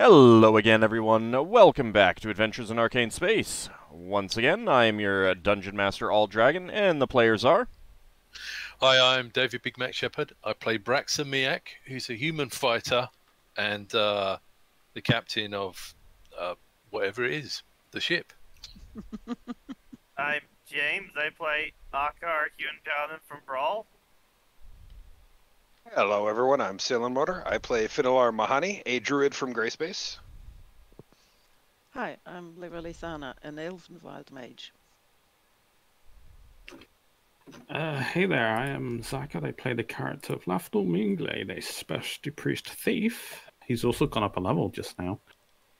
Hello again, everyone. Welcome back to Adventures in Arcane Space. Once again, I am your Dungeon Master, AuldDragon, and the players are... Hi, I'm David Big Mac Shepherd. I play Braxon Miacc, who's a human fighter and the captain of whatever it is, the ship. I'm James. I play Ockar, human paladin from Brawl. Hello everyone, I'm Salem Motor. I play Finnel'ar Mohani, a druid from Grayspace. Hi, I'm Levalithana, an elven wild mage. Hey there, I am Zaka. I play the character of Lafdul Moonglade, a specialty priest thief. He's also gone up a level just now.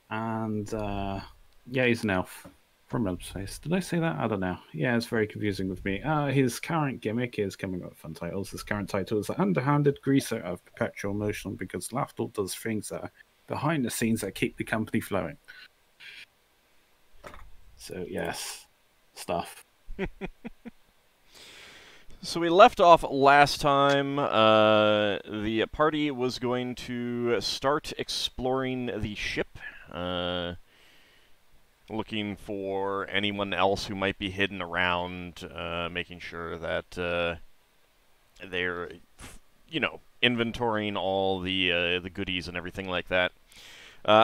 And, yeah, he's an elf from Space. Did I say that? I don't know. Yeah, it's very confusing with me. His current gimmick is coming up with fun titles. His current title is the Underhanded Greaser of Perpetual Motion because Lafdul does things that are behind the scenes that keep the company flowing. So, yes, stuff. So we left off last time. The party was going to start exploring the ship, looking for anyone else who might be hidden around, making sure that they're, inventorying all the goodies and everything like that.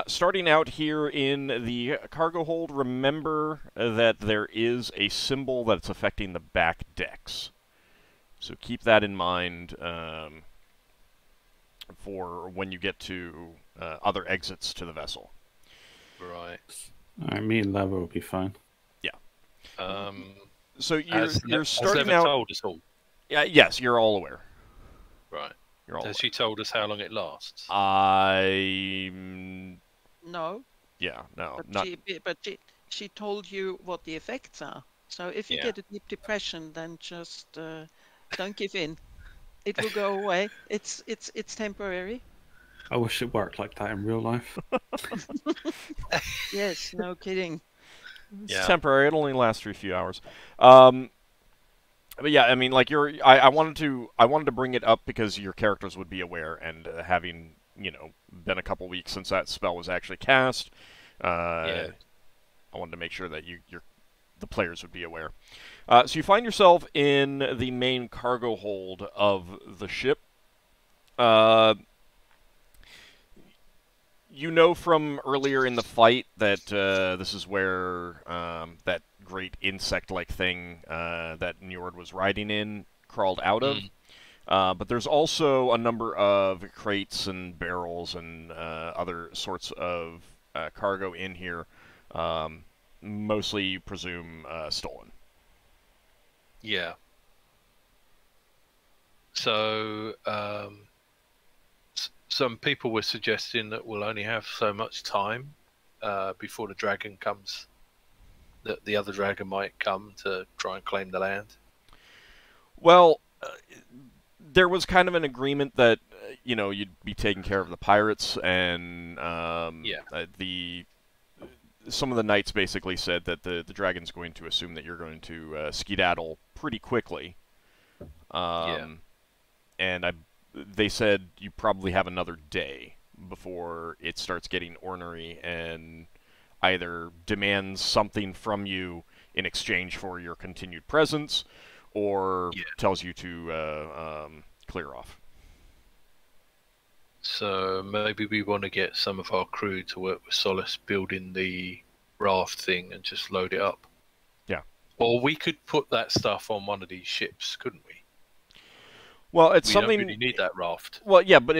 Starting out here in the cargo hold, remember that there is a symbol that's affecting the back decks. So keep that in mind for when you get to other exits to the vessel. Right. Me and Lava will be fine. Yeah. So Has starting Never out. told us all. Yeah. Yes, you're all aware. Right. You're all Has aware. she told us how long it lasts? No, Yeah. No. but she told you what the effects are. So if you Yeah. get a deep depression, then just don't give in. It will go away. It's temporary. I wish it worked like that in real life. Yes, no kidding. It's Yeah. temporary. It only lasts for a few hours. But yeah, I mean, like I wanted to bring it up because your characters would be aware, and having been a couple weeks since that spell was actually cast, Yeah. I wanted to make sure that the players would be aware. So you find yourself in the main cargo hold of the ship. You know from earlier in the fight that this is where that great insect-like thing that Njord was riding in crawled out of. But there's also a number of crates and barrels and other sorts of cargo in here, mostly, you presume, stolen. Yeah. So, some people were suggesting that we'll only have so much time before the dragon comes. That the other dragon might come to try and claim the land. Well, there was kind of an agreement that you'd be taking care of the pirates, and some of the knights basically said that the dragon's going to assume that you're going to skedaddle pretty quickly. And they said you probably have another day before it starts getting ornery and either demands something from you in exchange for your continued presence, or tells you to clear off. So maybe we want to get some of our crew to work with Solas building the raft thing and just load it up. Yeah. Or we could put that stuff on one of these ships, couldn't we? Well, it's We something. don't really need that raft. Well, yeah, but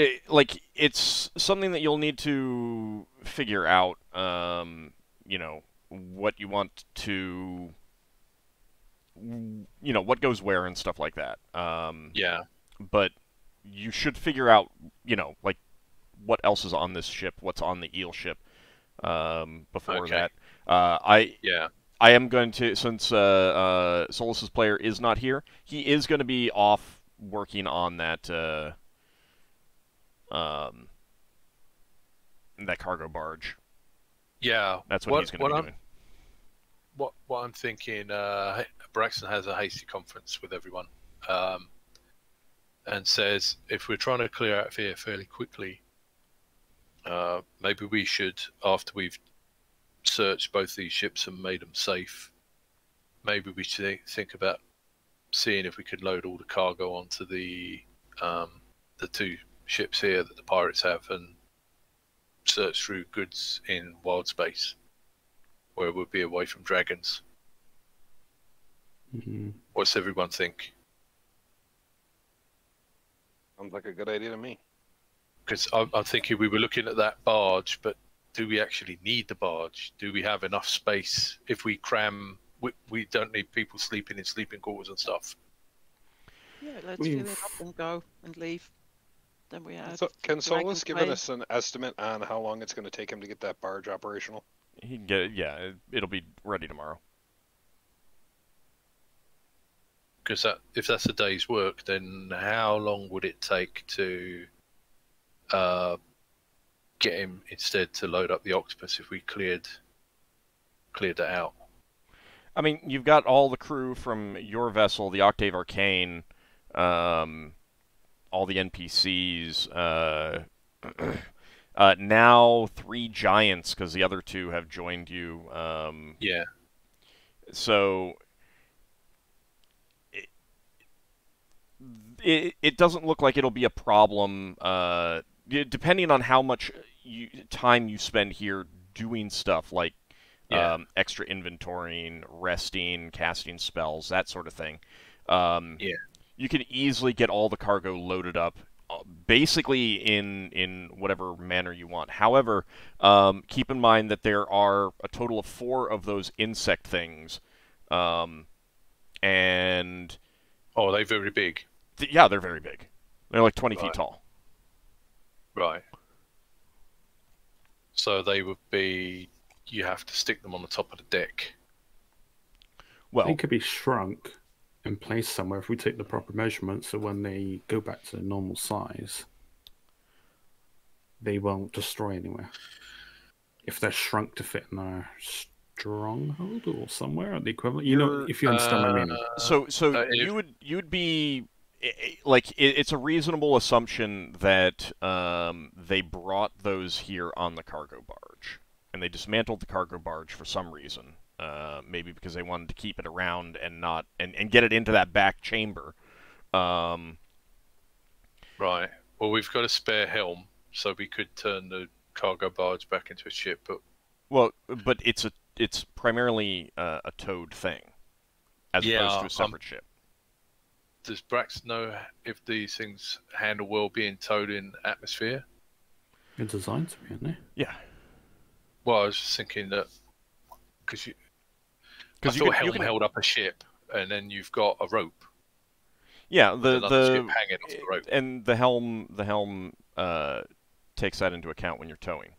it's something that you'll need to figure out. What you want to. What goes where and stuff like that. Yeah. But you should figure out, what else is on this ship, what's on the eel ship, before that. I am going to, since Solas's player is not here, he is going to be off working on that that cargo barge. Yeah. That's what he's going to be doing. What I'm thinking, Braxon has a hasty conference with everyone, and says if we're trying to clear out of here fairly quickly, maybe we should, after we've searched both these ships and made them safe, maybe we should think about seeing if we could load all the cargo onto the 2 ships here that the pirates have and search through goods in wild space where it would be away from dragons. What's everyone think? Sounds like a good idea to me. Because I'm thinking we were looking at that barge, but do we actually need the barge? Do we have enough space if we cram? We don't need people sleeping in sleeping quarters and stuff. Yeah, let's fill it up and go and leave. Then we have. So, can Solas give play. us an estimate on how long it's going to take him to get that barge operational? He can get it. Yeah, it'll be ready tomorrow. Because if that's a day's work, then how long would it take to get him instead to load up the octopus if we cleared it out? I mean, you've got all the crew from your vessel, the Octave Arcane, all the NPCs. Now 3 giants because the other 2 have joined you. Yeah. So it doesn't look like it'll be a problem, depending on how much time you spend here doing stuff like extra inventorying, resting, casting spells, that sort of thing. You can easily get all the cargo loaded up, basically in whatever manner you want. However, keep in mind that there are a total of 4 of those insect things, and... Oh, are they very big? Yeah, they're very big. They're like 20 feet tall. Right. So they would be... You have to stick them on the top of the deck. Well, they could be shrunk and placed somewhere if we take the proper measurements, so when they go back to normal size, they won't destroy anywhere. If they're shrunk to fit in our stronghold or somewhere at the equivalent, you know, if you understand my meaning. So you'd be like, it's a reasonable assumption that they brought those here on the cargo barge, and they dismantled the cargo barge for some reason. Maybe because they wanted to keep it around and not and get it into that back chamber. Right. Well, we've got a spare helm, so we could turn the cargo barge back into a ship. But it's primarily a towed thing, as opposed to a separate ship. Does Braxon know if these things handle well being towed in atmosphere? They're designed to be, aren't they? Yeah. Well, I was just thinking that because I thought helm held up a ship, and then you've got a rope. Yeah, the ship hanging off the rope. And the helm takes that into account when you're towing.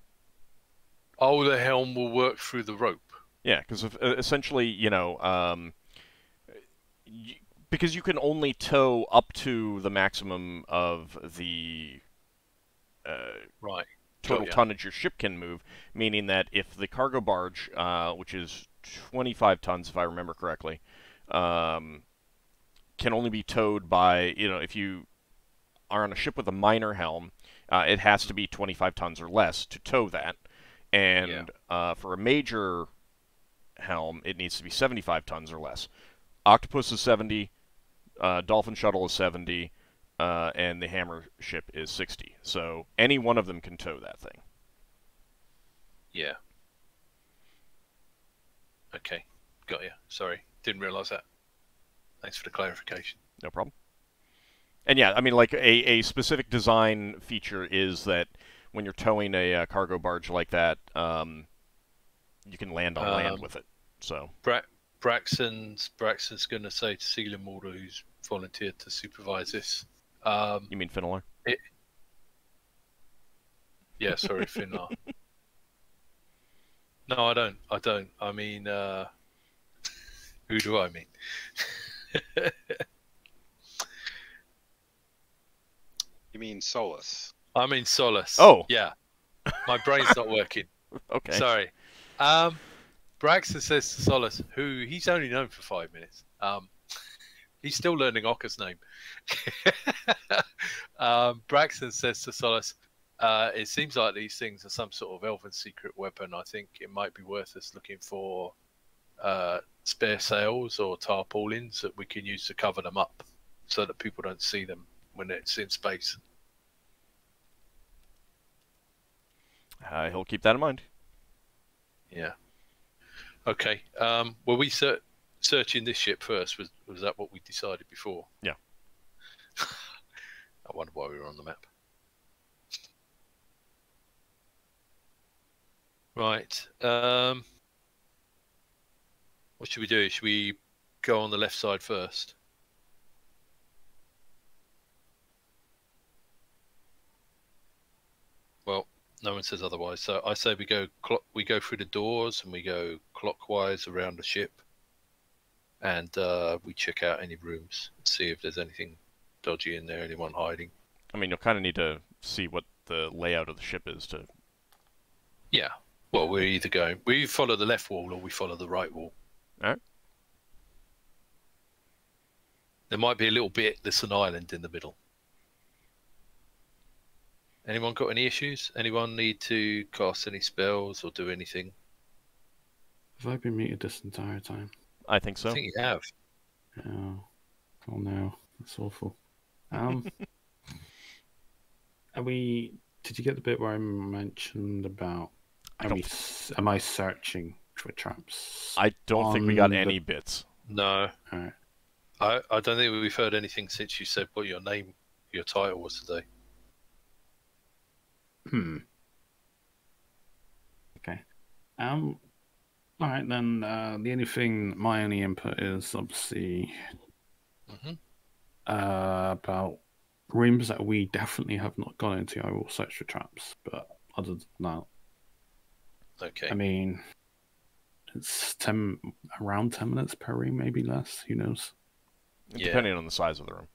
Oh, the helm will work through the rope. Yeah, because essentially, you know, because you can only tow up to the maximum of the total tonnage your ship can move, meaning that if the cargo barge, which is 25 tons, if I remember correctly, can only be towed by, you know, if you are on a ship with a minor helm, it has to be 25 tons or less to tow that. And for a major helm, it needs to be 75 tons or less. Octopus is 70, Dolphin Shuttle is 70, and the Hammer ship is 60. So any one of them can tow that thing. Yeah. Okay, got you. Sorry, didn't realise that. Thanks for the clarification. No problem. And yeah, I mean, like a specific design feature is that when you're towing a cargo barge like that, you can land on land with it. So Braxon's going to say to Ceiling Mortar, who's volunteered to supervise this. You mean Finnel'ar? Yeah, sorry, Finnel'ar. No, I don't. I mean, who do I mean? You mean Solas? I mean Solas. Oh. Yeah. My brain's not working. Okay. Sorry. Braxon says to Solas, who he's only known for 5 minutes. He's still learning Ockar's name. Braxon says to Solas, It seems like these things are some sort of elven secret weapon. I think it might be worth us looking for spare sails or tarpaulins that we can use to cover them up so that people don't see them when it's in space. He'll keep that in mind. Yeah. Okay. Were we searching this ship first? Was that what we decided before? Yeah. I wonder why we were on the map. Right. What should we do? Should we go on the left side first? Well, no one says otherwise. So I say we go through the doors and we go clockwise around the ship, and we check out any rooms and see if there's anything dodgy in there, anyone hiding. I mean, you'll kind of need to see what the layout of the ship is to... Yeah. Well, we follow the left wall or we follow the right wall. Alright. There might be a little bit, there's an island in the middle. Anyone got any issues? Anyone need to cast any spells or do anything? Have I been muted this entire time? I think so. I think you have. Oh, oh no, that's awful. Did you get the bit where I mentioned about? Am I searching for traps? I don't think we got any bits. No. All right. I don't think we've heard anything since you said what your title was today. Okay. All right then. My only input is obviously about rooms that we definitely have not gone into. I will search for traps, but other than that, okay. I mean, it's around 10 minutes per room, maybe less. Who knows? Yeah. Depending on the size of the room.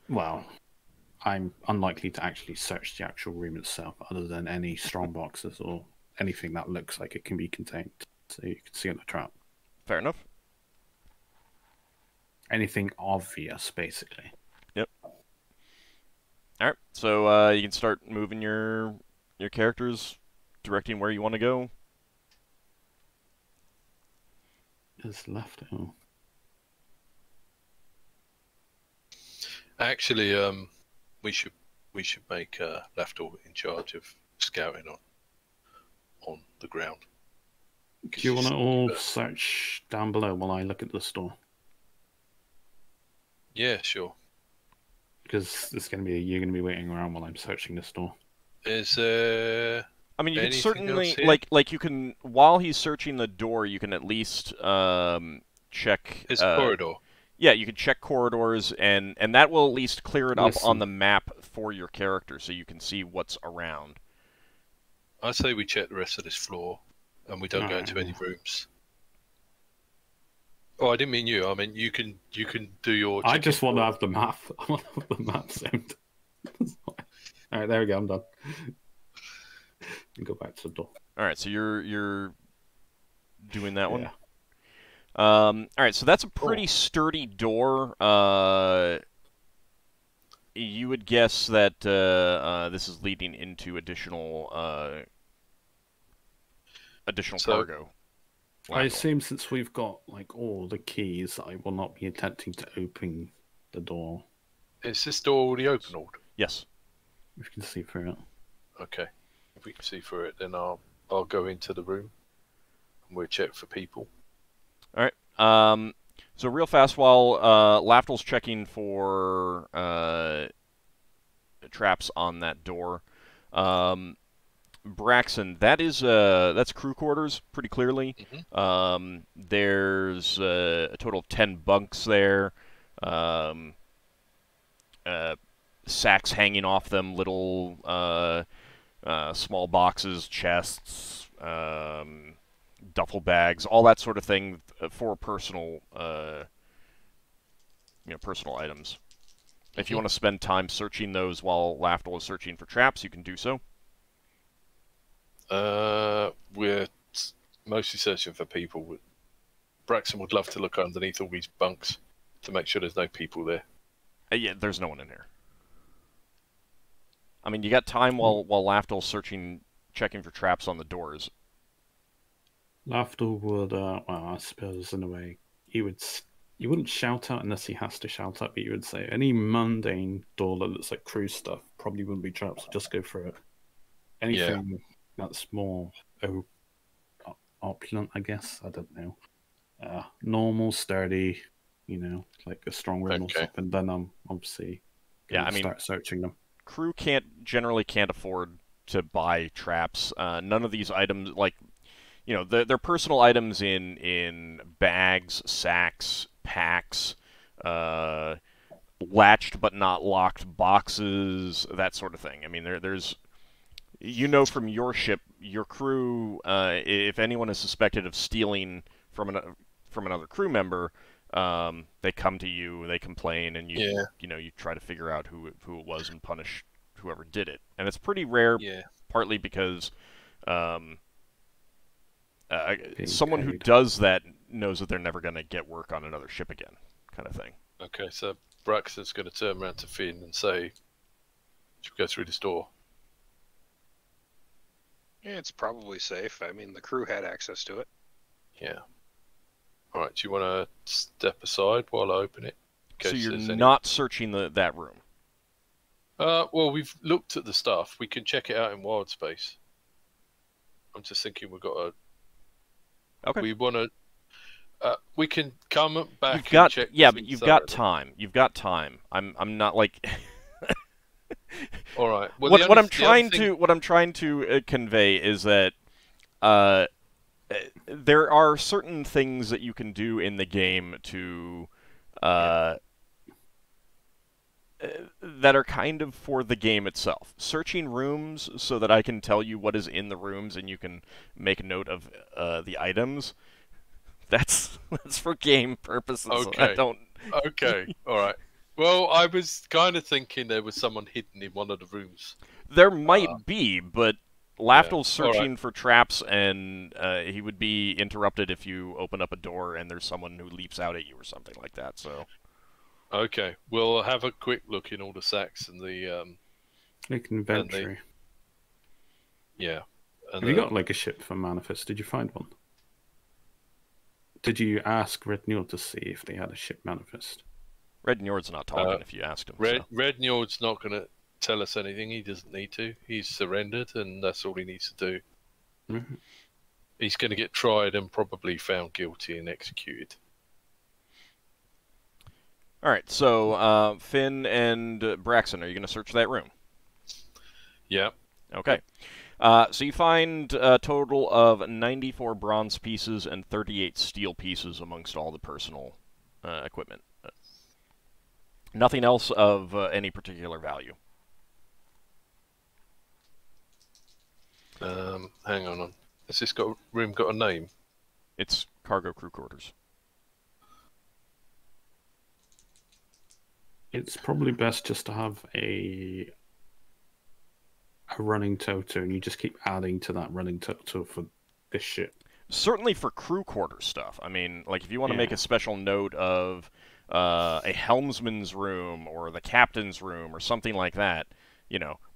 Well, I'm unlikely to actually search the actual room itself, other than any strong boxes or anything that looks like it can be contained, so you can see on the trap. Fair enough. Anything obvious, basically. Yep. Alright, so you can start moving your characters, directing where you want to go. Is left. Oh. Actually, we should make Lafdul in charge of scouting on the ground. Do you want to all search down below while I look at the store? Yeah, sure. Because you're going to be waiting around while I'm searching the store. Is I mean, you can anything certainly else here? like you can, while he's searching the door, you can at least check his corridor? Yeah, you can check corridors, and that will at least clear it up on Listen. the map for your character, so you can see what's around. I say we check the rest of this floor, and we don't go into any rooms. Oh, I didn't mean you. I mean you can do your. I just want to have the map. I want to have the map sound. All right, there we go. I'm done. And go back to the door. All right, so you're doing that one. Yeah. All right, so that's a pretty sturdy door. You would guess that this is leading into additional cargo. I assume since we've got like all the keys, I will not be attempting to open the door. Is this door already opened? Yes. If you can see through it. Okay. If we can see through it, then I'll go into the room and we'll check for people. All right. So real fast, while Lafdul's checking for traps on that door, Braxon, that's crew quarters, pretty clearly. There's a total of 10 bunks there. Sacks hanging off them, little small boxes, chests, duffel bags, all that sort of thing for personal, personal items. If you want to spend time searching those while Lafdul is searching for traps, you can do so. We're mostly searching for people. Braxon would love to look underneath all these bunks to make sure there's no people there. Yeah, there's no one in here. I mean, you got time while Lafdul's checking for traps on the doors. Lafdul would, well, I suppose in a way, he wouldn't shout out unless he has to shout out, but you would say any mundane door that looks like crew stuff probably wouldn't be traps, so just go for it. Anything that's more opulent, I guess, I don't know. Normal, sturdy, like a strong room or something, then I'm obviously start searching them. Crew generally can't afford to buy traps. None of these items, like, they're personal items in bags, sacks, packs, latched but not locked boxes, that sort of thing. I mean, there's, from your ship, your crew, if anyone is suspected of stealing from another crew member, they come to you, they complain, and you try to figure out who it was and punish whoever did it. And it's pretty rare, partly because someone who does that knows that they're never going to get work on another ship again, kind of thing. Okay, so Braxon's going to turn around to Finn and say, "Should we go through this door?" Yeah, it's probably safe. I mean, the crew had access to it. Yeah. All right, do you want to step aside while I open it? So you're not searching that room? Well, we've looked at the stuff. We can check it out in wild space. I'm just thinking we've got to... Okay. We want to... we can come back and check... Yeah, but you've got time. You've got time. I'm not like... All right. Well, what I'm trying to convey is that there are certain things that you can do in the game to that are kind of for the game itself. Searching rooms so that I can tell you what is in the rooms and you can make note of the items. That's for game purposes. Okay. I don't. Okay. All right. Well, I was kind of thinking there was someone hidden in one of the rooms. There might be, but Lafdul's searching for traps, and he would be interrupted if you open up a door and there's someone who leaps out at you or something like that. So, okay, we'll have a quick look in all the sacks and the inventory. And have you got like a ship for Manifest? Did you find one? Did you ask Red Njord to see if they had a ship Manifest? Red Njord's not talking if you asked him. Red Njord's not going to tell us anything. He doesn't need to. He's surrendered, and that's all he needs to do. Mm-hmm. He's going to get tried and probably found guilty and executed. All right, so Finn and Braxon, are you going to search that room? Yeah. Okay. So you find a total of 94 bronze pieces and 38 steel pieces amongst all the personal equipment. Nothing else of any particular value. Hang on. Has this room got a name? It's cargo crew quarters. It's probably best just to have a running total, and you just keep adding to that running total for this ship. Certainly for crew quarters stuff. I mean, like if you want to make a special note of a helmsman's room or the captain's room or something like that,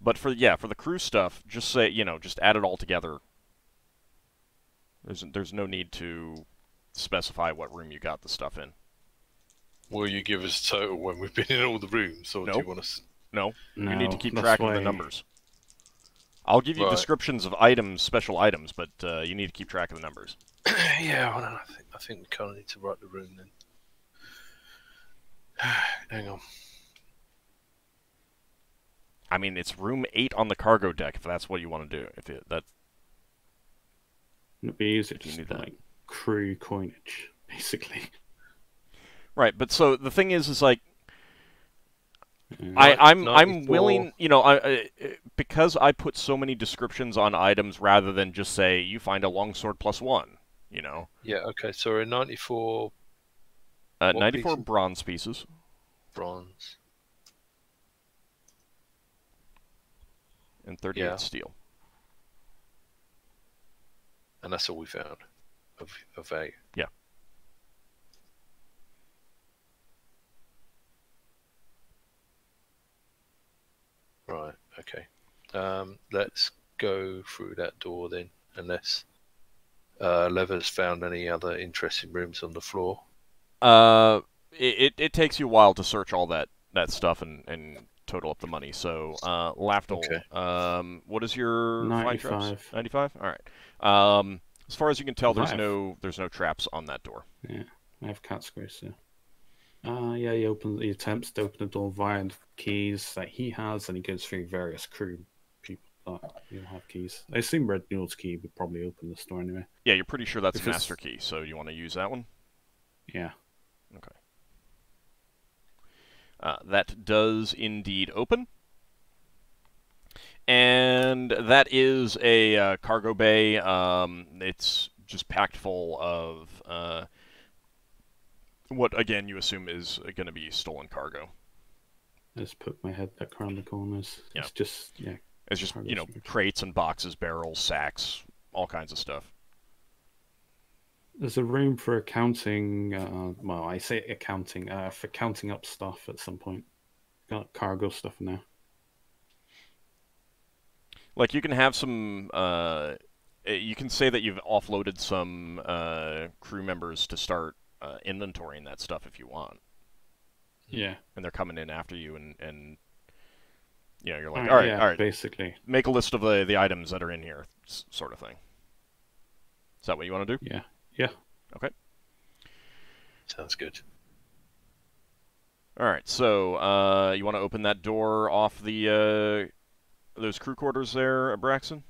But for the crew stuff, just say, just add it all together. There's no need to specify what room you got the stuff in. Will you give us total when we've been in all the rooms, or do you want to? No, you need to keep track of the numbers. I'll give you descriptions of items, special items, but you need to keep track of the numbers. Yeah, well, I think we kind of need to write the room then. Hang on. I mean, it's room 8 on the cargo deck, if that's what you want to do. It'd be easy to just like crew coinage, basically. Right, but so the thing is like, I'm willing, because I put so many descriptions on items rather than just say you find a longsword +1, Yeah. Okay. So we're 94. 94 pieces? bronze pieces. Bronze. And 38 steel. And that's all we found of value. Yeah. Right. Okay. Let's go through that door then, unless Lever's found any other interesting rooms on the floor. It takes you a while to search all that stuff and total up the money. So, Lafdul, Okay. what is your find traps? 95. 95. All right. As far as you can tell, there's no traps on that door. Yeah, I have cat screws, so. Yeah, he attempts to open the door via the keys that he has, and he goes through various crew people that will have keys. I assume Red Mule's key would probably open the door anyway. Yeah, you're pretty sure that's If a it's- master key, so you want to use that one? Yeah. Okay. That does indeed open. And that is a cargo bay. It's just packed full of what, again, you assume is going to be stolen cargo. I just put my head back around the corners. Yeah. It's just, yeah. It's just, cargo you know, storage. crates and boxes, barrels, sacks, all kinds of stuff. There's a room for accounting, well, I say accounting, for counting up stuff at some point. Got cargo stuff now. Like, you can have some, you can say that you've offloaded some crew members to start inventorying that stuff if you want. Yeah. And they're coming in after you, and you know, you're like, yeah, all right, basically. make a list of the items that are in here, sort of thing. Is that what you want to do? Yeah. Yeah. Okay. Sounds good. All right, so you want to open that door off the those crew quarters there, Braxon?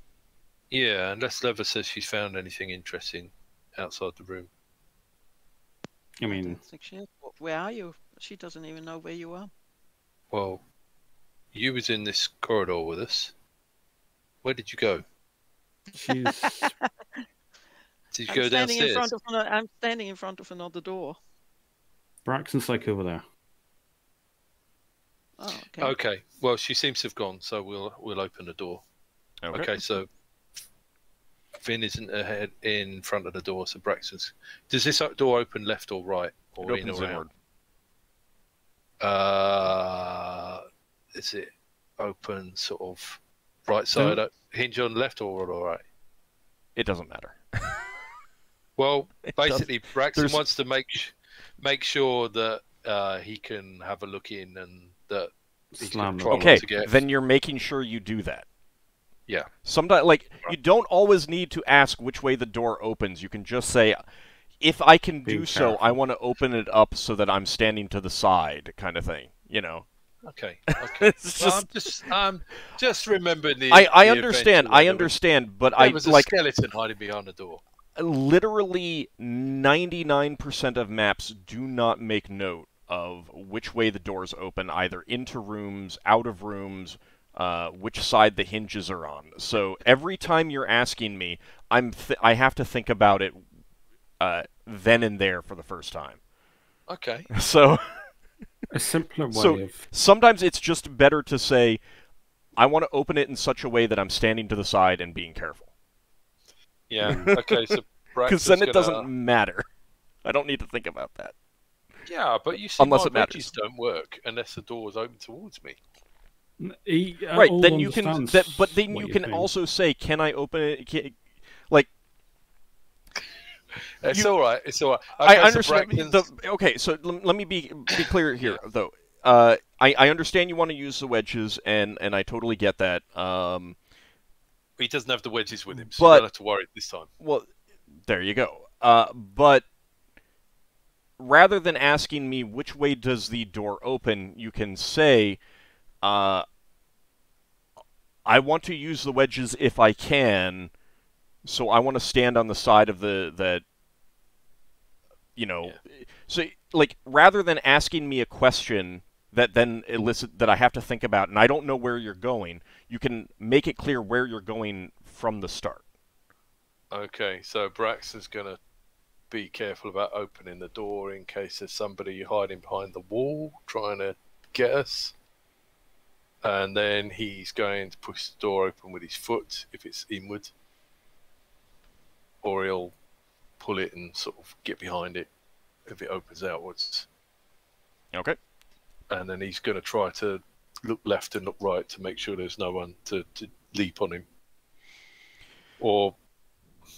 Yeah, unless Lever says she's found anything interesting outside the room. I mean, don't think she is. Where are you? She doesn't even know where you are. Well, you was in this corridor with us. Where did you go? she's Did you go downstairs? I'm standing in front of another door. Braxton's like over there. Oh, okay. Okay. Well, she seems to have gone, so we'll open the door. Okay, so Finn isn't ahead in front of the door, so Braxton's. Does this door open left or right, or It in opens or inward. out? Is it open sort of right side, hinge on left or right? It doesn't matter. Well, basically, Braxton there's- wants to make sure that he can have a look in and that he's Slam gonna the try door. Okay, to get. then you're making sure you do that. Yeah. Sometimes, like, you don't always need to ask which way the door opens. You can just say, if I can Be do so, I careful. want to open it up so that I'm standing to the side, kind of thing. You know? Okay. Okay. It's Well, just, I'm just remembering the. I the understand, adventure I where understand, but there was a like, skeleton hiding behind the door. literally 99% of maps do not make note of which way the doors open, either into rooms, out of rooms, which side the hinges are on. So every time you're asking me, I have to think about it then and there for the first time. Okay. A simpler way So of sometimes it's just better to say, I want to open it in such a way that I'm standing to the side and being careful. Yeah. Okay. So Because then it doesn't matter. I don't need to think about that. Yeah, but you see, Unless my it matters. wedges don't work unless the door is open towards me. he, Right, all then you can. understands But then what you you're can saying. also say, "Can I open it?" Like, It's You- all right. It's all right. I Okay, so understand. Braxton's- Okay, so let me be clear here, though. I understand you want to use the wedges, and I totally get that. He doesn't have the wedges with him, so But- you don't have to worry this time. Well, there you go. But rather than asking me which way does the door open, you can say, I want to use the wedges if I can, so I want to stand on the side of that. So like rather than asking me a question that then elicit that I have to think about, and I don't know where you're going, you can make it clear where you're going from the start. Okay, so Braxton's gonna be careful about opening the door in case there's somebody hiding behind the wall trying to get us. And then he's going to push the door open with his foot if it's inward. Or he'll pull it and sort of get behind it if it opens outwards. Okay. And then he's going to try to look left and look right to make sure there's no one to leap on him. Or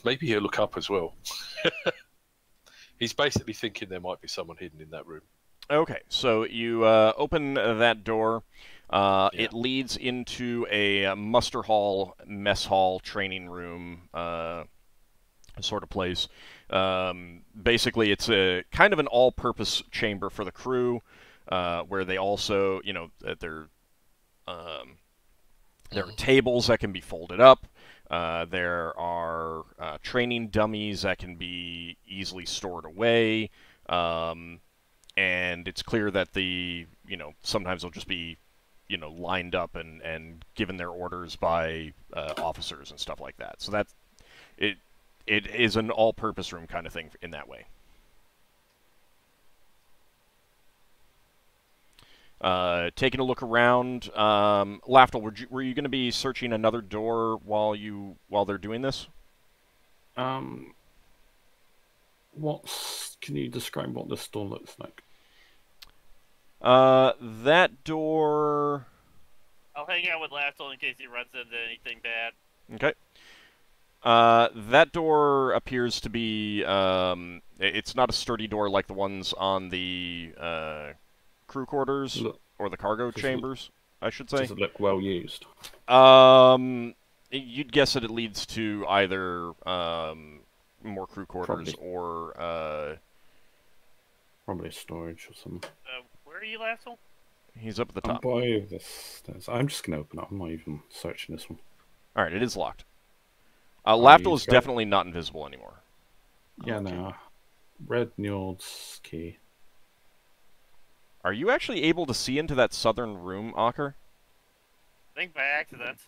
maybe he'll look up as well. He's basically thinking there might be someone hidden in that room. Okay, so you open that door. It leads into a muster hall, mess hall, training room sort of place. Basically, it's a kind of an all-purpose chamber for the crew, where they also, there are tables that can be folded up. There are training dummies that can be easily stored away. And it's clear that sometimes they'll just be, lined up and given their orders by officers and stuff like that. So that's it. It is an all-purpose room kind of thing in that way. Taking a look around, Lafdul, were you going to be searching another door while they're doing this? Can you describe what this door looks like? That door. I'll hang out with Lafdul in case he runs into anything bad. Okay. That door appears to be, it's not a sturdy door like the ones on the crew quarters or the cargo chambers, I should say. Does it look well used? You'd guess that it leads to either more crew quarters or probably storage or something. Where are you, Lafdul? He's up at the top. By this. I'm just gonna open up. I'm not even searching this one. All right, it is locked. Lafdul is definitely not invisible anymore. Yeah, okay. No. Red Njord's key. Are you actually able to see into that southern room, Ockar? I think by accident.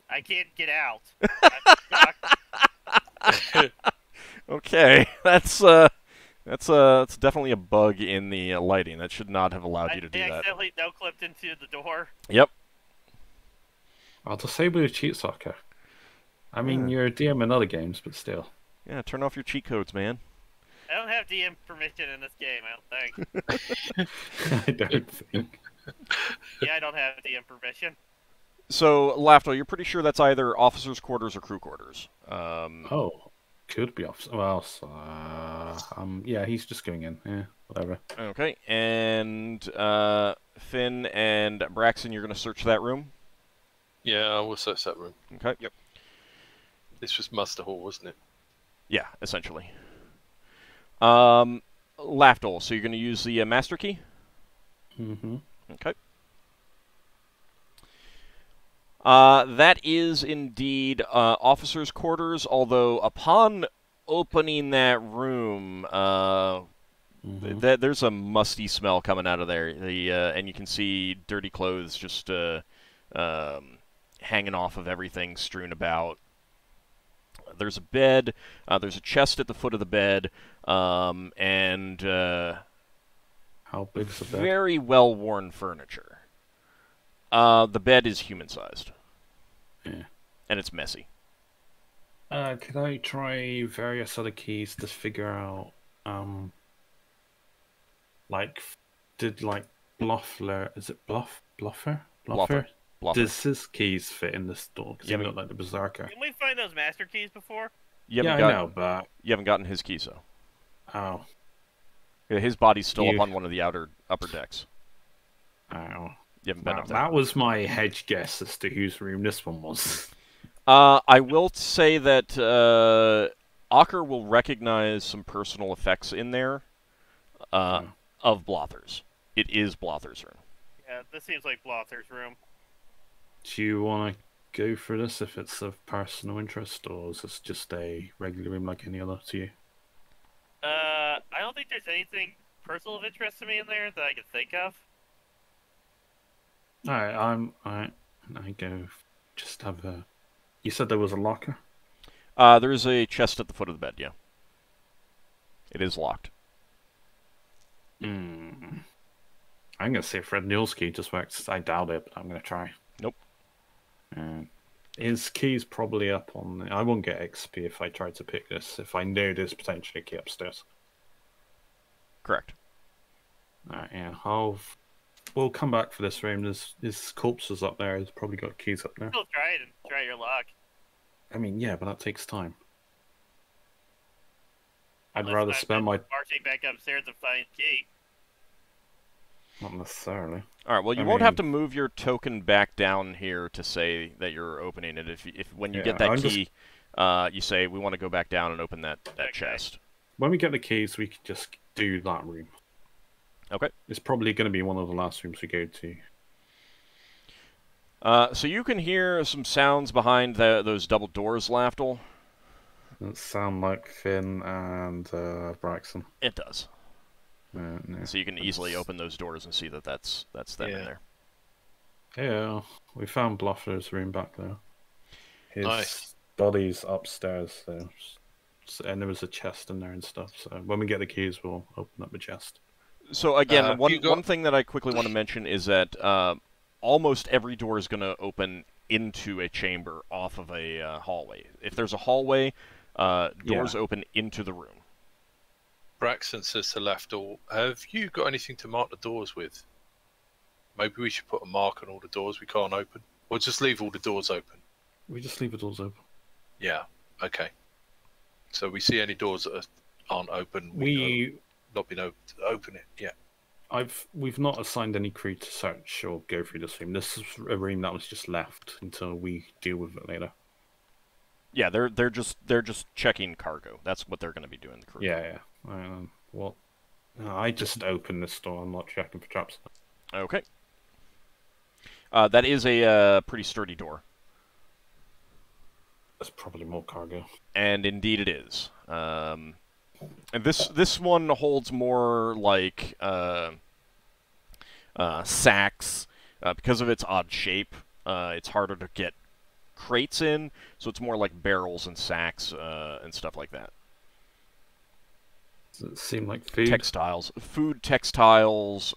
I can't get out. Okay, that's definitely a bug in the lighting. That should not have allowed you to do that. I accidentally no-clipped into the door. Yep. I'll disable your cheat socker. I mean, you're a DM in other games, but still. Yeah, turn off your cheat codes, man. I don't have DM permission in this game, I don't think. I don't think. Yeah, I don't have DM permission. So, Lafdul, you're pretty sure that's either officers' quarters or crew quarters. Could be officers. Well, yeah, he's just going in. Yeah, whatever. Okay, and Finn and Braxon, you're going to search that room? Yeah, I will search that room. Okay. Yep. This was Muster Hall, wasn't it? Yeah, essentially. Lafdul, so you're going to use the master key? Mm-hmm. Okay. That is indeed officers' quarters, although upon opening that room, there's a musty smell coming out of there. And you can see dirty clothes just hanging off of everything, strewn about. There's a bed, there's a chest at the foot of the bed, and how big's the bed? Very well-worn furniture. The bed is human-sized. Yeah. And it's messy. Could I try various other keys to figure out, Bluffler, is it Bluffer? Bluffer. Does his keys fit in this door? Because he looked like the Berserker. Can we find those master keys before? I know, but... You haven't gotten his keys, though. Oh. Yeah, his body's still up on one of the upper decks. Oh. You haven't been up there. That was my hedge guess as to whose room this one was. I will say that Ockar will recognize some personal effects in there of Blother's. It is Blother's room. Yeah, this seems like Blother's room. Do you want to go for this if it's of personal interest, or is this just a regular room like any other to you? I don't think there's anything personal of interest to me in there that I can think of. Alright, I go just have a... You said there was a locker? There's a chest at the foot of the bed, yeah. It is locked. I'm going to see if Red Njord's key just works. I doubt it, but I'm going to try. Nope. His key's probably up on... I won't get XP if I try to pick this, if I know there's potentially a key upstairs. Correct. Alright, yeah. I'll we'll come back for this room. There's corpses up there. He's probably got keys up there. Still try it and try your luck. I mean, yeah, but that takes time. I'd Unless rather I'm spend my... marching back upstairs and find key. Not necessarily. All right. Well, you I won't have mean- to move your token back down here to say that you're opening it. If when you Yeah, get that I'm key, you say we want to go back down and open that Okay. chest. When we get the keys, we can just do that room. Okay. It's probably going to be one of the last rooms we go to. So you can hear some sounds behind those double doors, Lafdul. That sound like Finn and Braxon. It does. No. So you can easily open those doors and see that that's them in Yeah. there. Yeah, we found Bluffer's room back there. His Nice. body's upstairs there. And there was a chest in there and stuff. So when we get the keys, we'll open up the chest. So again, Have one you got- one thing that I quickly want to mention is that almost every door is going to open into a chamber off of a hallway. If there's a hallway, doors open into the room. Braxon says to Lafdul, have you got anything to mark the doors with? Maybe we should put a mark on all the doors we can't open. Or just leave all the doors open. We just leave the doors open. Yeah, okay. So we see any doors that aren't open, We not been able to open it. Yeah. we've not assigned any crew to search or go through this room. This is a room that was just left until we deal with it later. Yeah, they're just checking cargo. That's what they're going to be doing. The crew. Yeah. What? No, I just opened this door. I'm not checking for traps. Okay. That is a pretty sturdy door, There's probably more cargo. and indeed it is. And this one holds more like sacks because of its odd shape. It's harder to get crates in, so it's more like barrels and sacks and stuff like that. Does it seem like food? Textiles, food, textiles,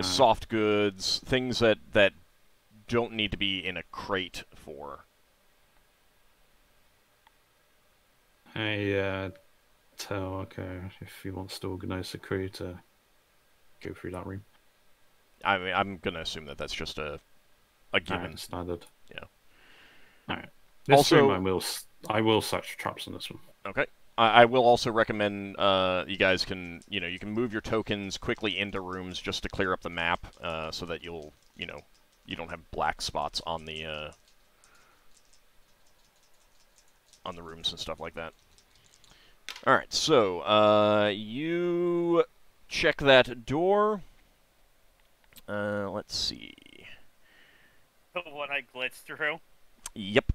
soft goods, things that don't need to be in a crate for. I tell Ockar if he wants to organize a crew to go through that room. I mean, I'm gonna assume that that's just a given. Alright, standard. Yeah. Alright. This Also- room, I will search for traps in this one. Okay. I will also recommend you guys can you can move your tokens quickly into rooms just to clear up the map so that you don't have black spots on the rooms and stuff like that. All right, so you check that door. Let's see. The one I glitched through. Yep.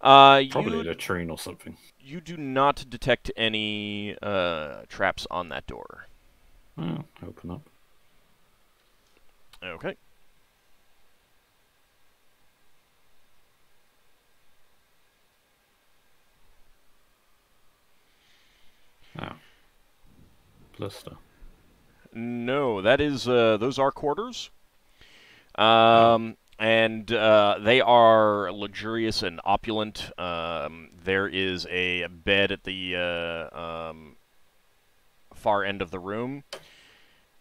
Probably a You latrine or something. do not detect any traps on that door. Oh, open up. Okay. Oh. Blister. No, that is those are quarters. And they are luxurious and opulent. There is a bed at the far end of the room.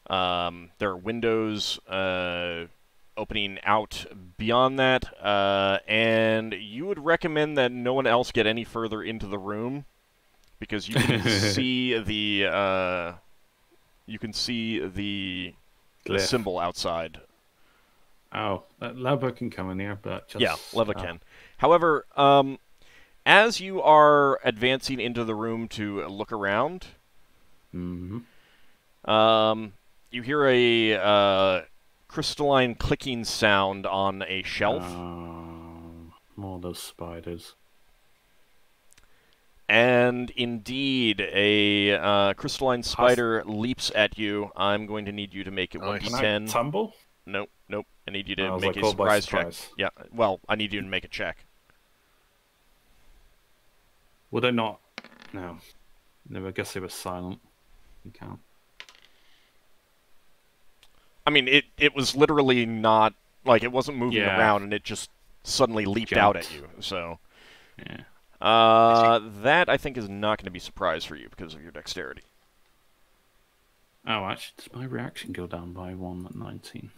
There are windows opening out beyond that, and you would recommend that no one else get any further into the room because you can see the Glyph. symbol outside. Oh, Leva can come in here, but just... Yeah, Leva can. However, as you are advancing into the room to look around, Mm-hmm. you hear a crystalline clicking sound on a shelf, More of those spiders. and indeed, a crystalline spider leaps at you. I'm going to need you to make it Nice. Can I 1d10. tumble? Nope. I need you I to was make like, a caught by surprise check. surprise. Yeah, well, I need you to make a check. Would I not? No. No, I guess they were silent. You can't. I mean, it was literally not, like, it wasn't moving Yeah. around, and it just suddenly leaped out at Jumped. you, so... Yeah. That I think is not going to be a surprise for you because of your dexterity. Oh, actually, does my reaction go down by 1 at 19?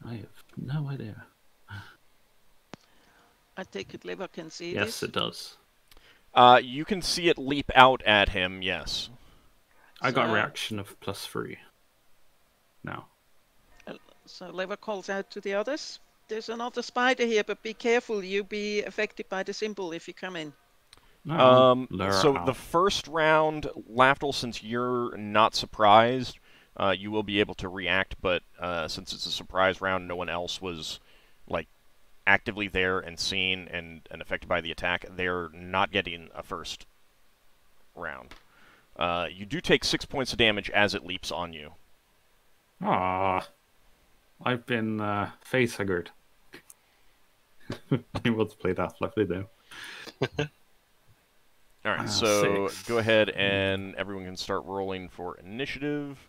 I have no idea. I take it Lever can see Yes, this. it does. You can see it leap out at him, yes. I got a So- reaction of +3. Now. So Lever calls out to the others. There's another spider here, but be careful. You be affected by the symbol if you come in. So the first round, Lafdul, since you're not surprised, you will be able to react, but since it's a surprise round, no one else was like actively there and seen and affected by the attack. They're not getting a first round. You do take 6 points of damage as it leaps on you. I've been facehuggered. I want to play that lovely though. Alright, so 6. go ahead and everyone can start rolling for initiative.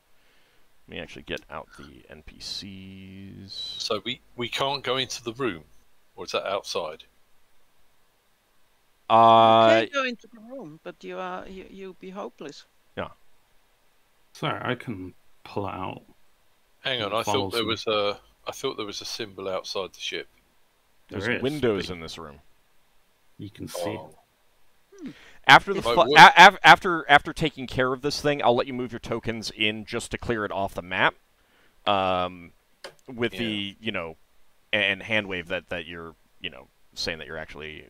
Let me actually get out the NPCs. So we can't go into the room, or is that outside? You can't go into the room, but you'll be hopeless. Sorry, I can pull it out. Hang on, I thought there was a symbol outside the ship. There's There is, windows but in this room. You can see it. Oh. After the If- after taking care of this thing, I'll let you move your tokens in just to clear it off the map. With the and hand wave that you're saying that you're actually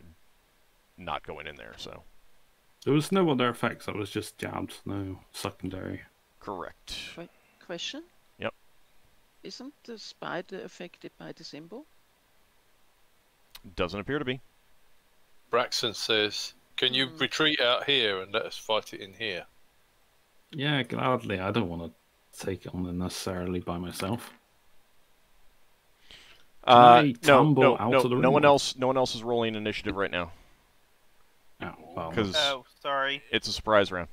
not going in there. So There was no other effects. That was just jabs, no secondary. correct. Question? Yep. Isn't the spider affected by the symbol? Doesn't appear to be. Braxon says, "Can you retreat out here and let us fight it in here?" Yeah, gladly. I don't want to take it on unnecessarily by myself. I tumble out of the room? No one else is rolling initiative right now Oh, well. 'cause Oh, sorry. it's a surprise round.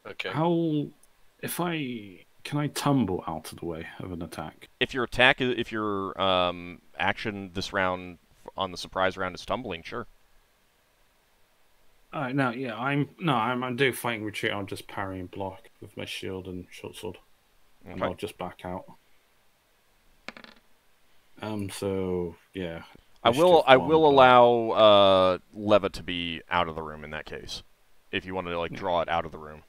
Okay. Can I tumble out of the way of an attack? If your action this round on the surprise round is tumbling, sure. No, yeah, I'm doing fighting retreat. I'll just parry and block with my shield and short sword, and Okay. I'll just back out. So yeah, I will initiative 1, but- allow Leva to be out of the room in that case. If you want to draw it out of the room.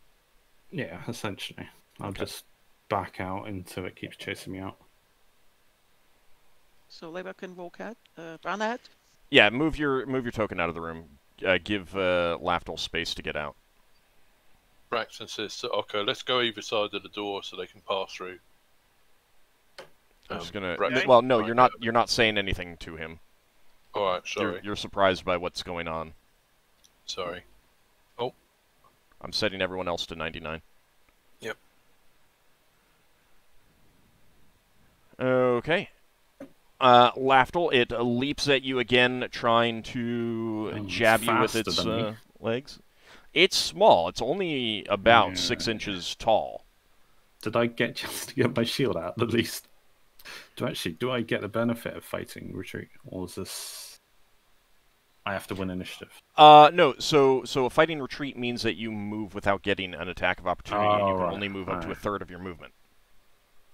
Yeah, essentially, I'll Okay. just back out until it keeps chasing me out. So Lever can walk out, run out. Yeah, move your token out of the room. Give Lafdul space to get out. Braxton says to Ockar, "Let's go either side of the door so they can pass through." I'm just gonna. Braxton- Well, no, Right, you're not. You're not saying anything to him. All right, sorry. You're surprised by what's going on. Sorry. I'm setting everyone else to 99. Yep. Okay. Lafdul, it leaps at you again, trying to Oh, jab you with faster its than me. legs. It's small. It's only about Yeah. 6 inches tall. Did I get just to get my shield out at least? Do I get the benefit of fighting retreat, or is this? I have to win initiative. No. So a fighting retreat means that you move without getting an attack of opportunity, and you can right, only move up to a right. third of your movement.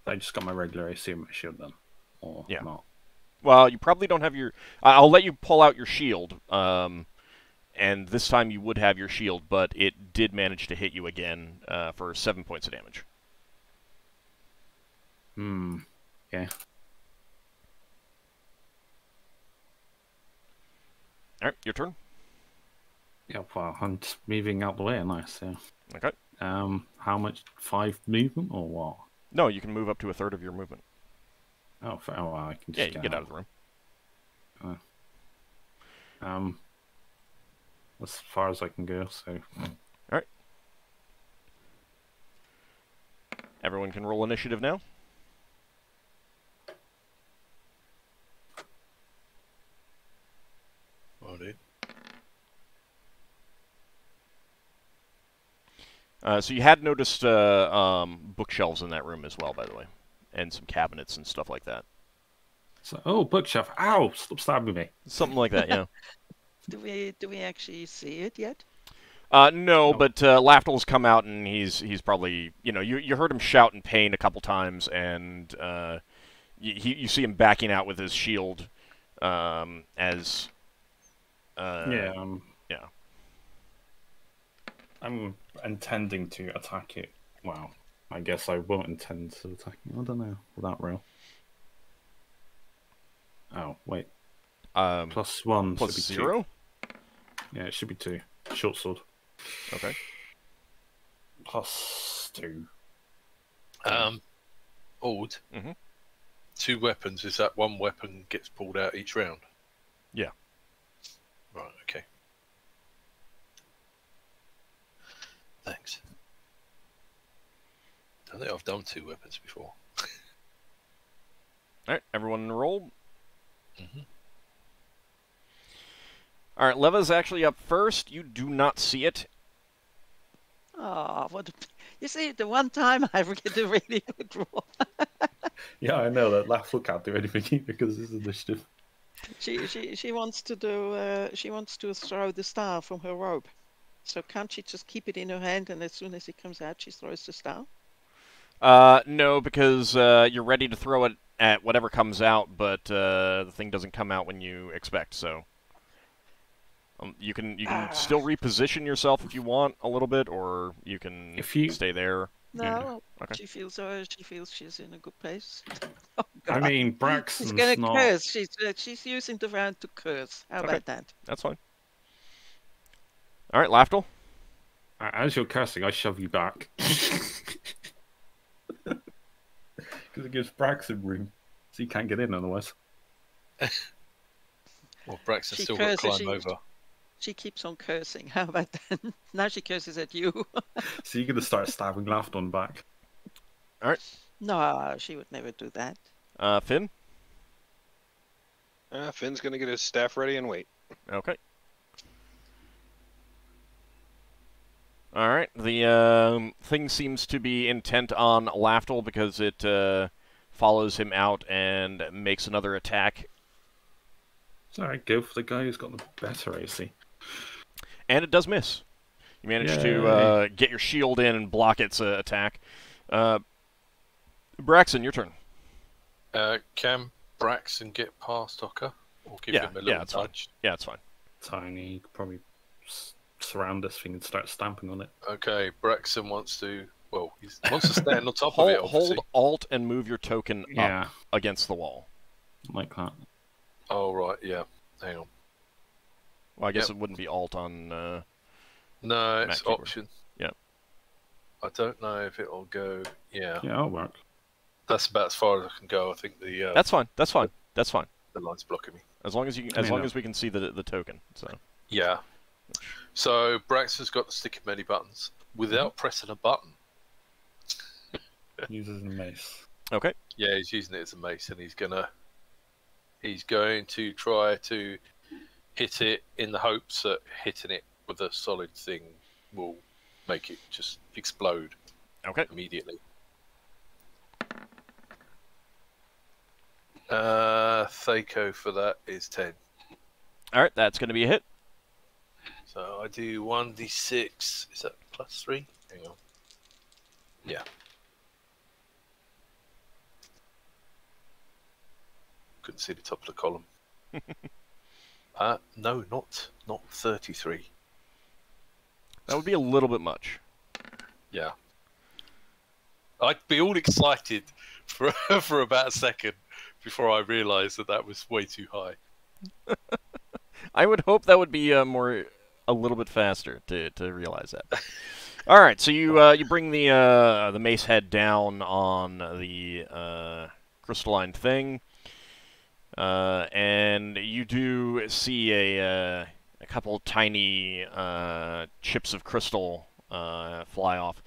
I just got my regular AC and my shield then, or Yeah. not? Well, you probably don't have your. I'll let you pull out your shield. And this time you would have your shield, but it did manage to hit you again for 7 points of damage. Yeah. All right, your turn. Yeah. Well, I'm just moving out the way. Nice. Yeah. Okay. How much? 5 movement or what? No, you can move up to a third of your movement. Oh, I can just Yeah, you can get out of the room. As far as I can go. So. Everyone can roll initiative now. Oh, dude. So you had noticed bookshelves in that room as well, by the way, and some cabinets and stuff like that. So, bookshelf. Ow! Stop stabbing me. Something like that, yeah. Do we actually see it yet? No, Oh. but Lafdul's come out and he's probably, you heard him shout in pain a couple times, and you see him backing out with his shield, as Yeah. yeah. I'm intending to attack it. Well, I guess I won't intend to attack it. I don't know. Will that roll? Oh, wait. +1 Plus should be 0. 2. Yeah, it should be 2. Short sword. Okay. +2. Ord. Mhm. 2 weapons. Is that 1 weapon gets pulled out each round? Yeah. Right. Okay. Thanks. I don't think I've done 2 weapons before. All right, everyone roll. Mhm. All right, Leva's actually up first. You do not see it. Oh, you see, the one time I get a really good roll. Yeah, I know that Lafdul can't do anything either because this is initiative. She wants to do. She wants to throw the star from her robe. So can't she just keep it in her hand, and as soon as it comes out, she throws the star? No, because you're ready to throw it at whatever comes out, but the thing doesn't come out when you expect. So you can still reposition yourself if you want a little bit, or you can stay there. No, Okay. she feels she's in a good place. Oh, I God. mean, She's Braxon's gonna not. curse. She's using the round to curse. How Okay. about that? That's fine. All right, Lafdul. As you're cursing, I shove you back. Because it gives Braxon room, so he can't get in otherwise. Well, Braxton's She still got to curses, climb over. She keeps on cursing. How about that? Now she curses at you. So you're going to start stabbing Lafdul back. No, she would never do that. Finn. Finn's gonna get his staff ready and wait. Okay. All right. The thing seems to be intent on Lafdul because it follows him out and makes another attack. Sorry, go for the guy who's got the better AC. And it does miss. You manage to Yay. get your shield in and block its attack. Braxon, your turn. Can Braxton get past Ockar? Or give him a little it's fine. nudge? Yeah, it's fine. Tiny, you could probably surround this thing and start stamping on it. Okay, Braxton wants to... Well, he wants to stand on top of it, obviously. Hold Alt and move your token Yeah, up against the wall. like that. Oh, right, yeah. Hang on. Well, I guess it wouldn't be Alt on... No, Mac it's keyboard. option. Yep. I don't know if it'll go... Yeah. Yeah, that'll work. That's about as far as I can go. I think the That's fine. That's fine. That's fine. the line's blocking me. As long as you, as we can see the token. So. Yeah. So Braxton's got to stick in many buttons without pressing a button. Uses a mace. Okay. Yeah, he's using it as a mace, and he's going to try to hit it in the hopes that hitting it with a solid thing will make it just explode Okay. immediately. Thaco for that is 10. All right, that's going to be a hit. So I do 1d6. Is that +3? Hang on. Yeah. Couldn't see the top of the column. No, not 33. That would be a little bit much. Yeah. I'd be all excited for for about a second before I realised that was way too high. I would hope that would be a little bit faster to realize that. All right, so you bring the mace head down on the crystalline thing, and you do see a couple tiny chips of crystal fly off.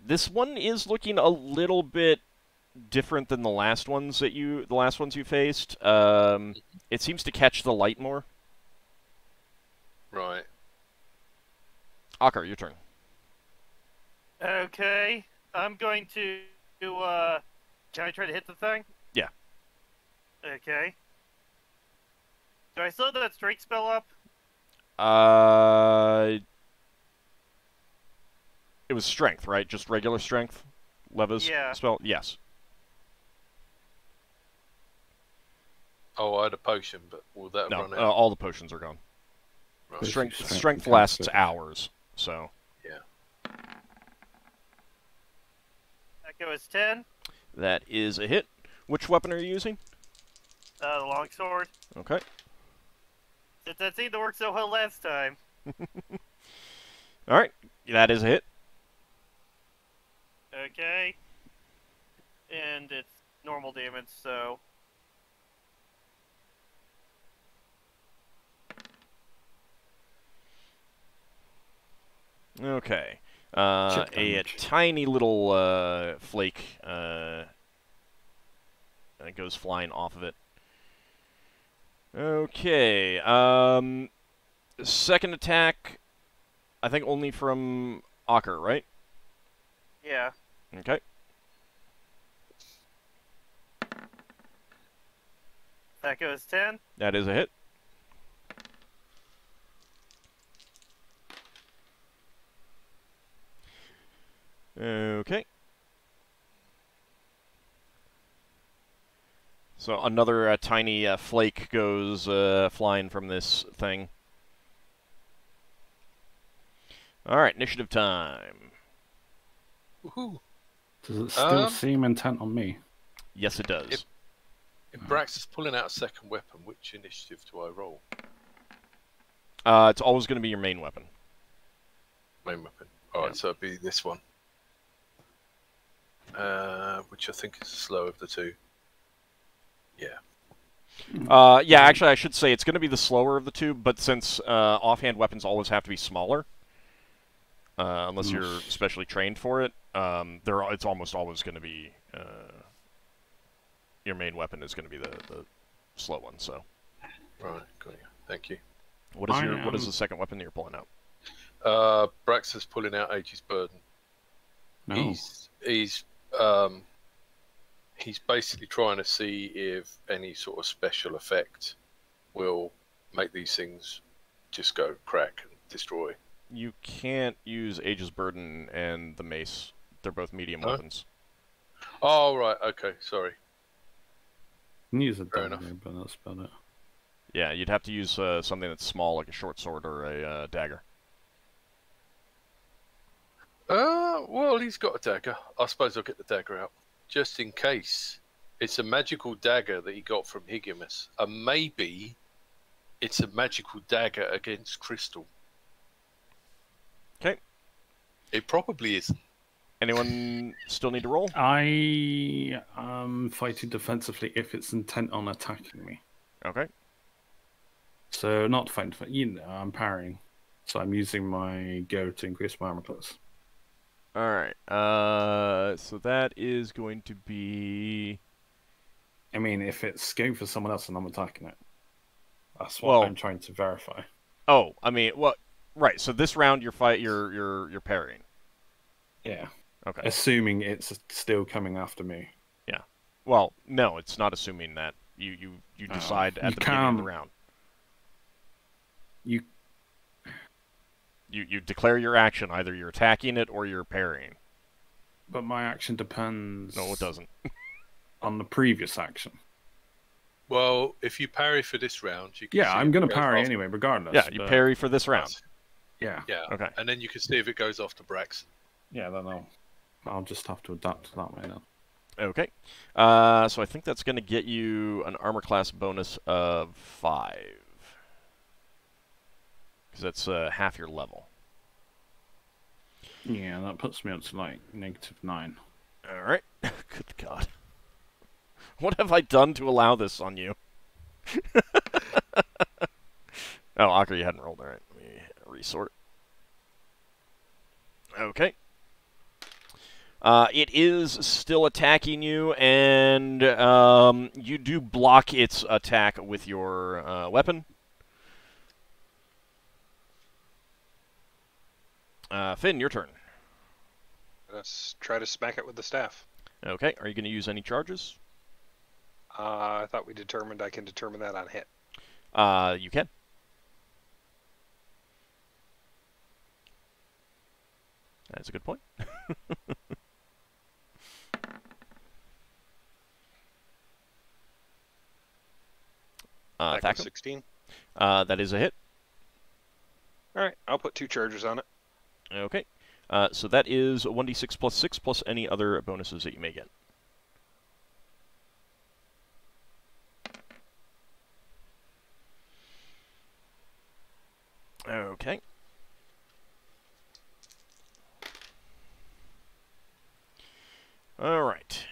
This one is looking a little bit different than the last ones you faced. It seems to catch the light more. Right. Ockar, your turn. Okay, I'm going to. Can I try to hit the thing? Yeah. Okay. Do I still have that strike spell up? It was strength, right? Just regular strength? Leva's Yeah. spell? Yes. Oh, I had a potion, but will that No, run out? all the potions are gone. Right. Strength lasts hours, so... Yeah. That goes 10. That is a hit. Which weapon are you using? The longsword. Okay. Since that seemed to work so well last time. Alright, that is a hit. Okay. And it's normal damage, so... Okay. Chip A damage. tiny little flake goes flying off of it. Okay. Second attack, I think only from Ockar, right? Yeah. Okay. That goes 10. That is a hit. Okay. So another tiny flake goes flying from this thing. Alright, initiative time. Woohoo! Does it still Um, seem intent on me? Yes, it does. Yep. If Brax is pulling out a second weapon, which initiative do I roll? It's always going to be your main weapon. Main weapon. Alright, Yeah. so it'd be this one. Which I think is the slow of the two. Yeah. Yeah, actually, I should say it's going to be the slower of the two, but since offhand weapons always have to be smaller, unless you're specially trained for it, it's almost always going to be your main weapon is going to be the slow one. So, Right, got you. Thank you. what is the second weapon that you're pulling out? Brax is pulling out Age's Burden. No. He's basically trying to see if any sort of special effect will make these things just go crack and destroy. You can't use Aegis Burden and the mace. They're both medium Huh? weapons. Oh, right, okay, sorry. You can use a Fair dagger, enough. but that's about it. Yeah, you'd have to use something that's small, like a short sword or a dagger. Well, he's got a dagger. I suppose I'll get the dagger out. Just in case. It's a magical dagger that he got from Higimus. And maybe it's a magical dagger against crystal. Okay. It probably isn't. Anyone still need to roll? I am fighting defensively if it's intent on attacking me. Okay. So not fighting, I'm parrying. So I'm using my go to increase my armor class. Alright. So that is going to be... I mean, if it's going for someone else and I'm attacking it. That's what I'm trying to verify. Oh, I mean, well, right. So this round you're parrying. Yeah. Okay. Assuming it's still coming after me. Yeah. Well, no, it's not assuming that. You decide at the beginning of the round. You declare your action. Either you're attacking it or you're parrying. But my action depends. No, it doesn't. On the previous action. Well, if you parry for this round, you can Yeah, see I'm if going it to goes parry off- anyway, regardless. Yeah, you but- parry for this round. Yeah. Yeah. Okay. And then you can see if it goes off to Brax. Yeah, then I'll just have to adapt to that way now. Okay. So I think that's going to get you an armor class bonus of 5. Because that's half your level. Yeah, that puts me up to like -9. Alright. Good God. What have I done to allow this on you? Oh, Ockar, you hadn't rolled. Alright, let me resort. Okay. It is still attacking you, and you do block its attack with your weapon. Finn, your turn. Let's try to smack it with the staff. Okay, are you going to use any charges? I thought we determined I can determine that on hit. You can. That's a good point. That Thaco? goes 16. That is a hit. All right, I'll put 2 charges on it. Okay. So that is 1d6 plus 6 plus any other bonuses that you may get. Okay. All right.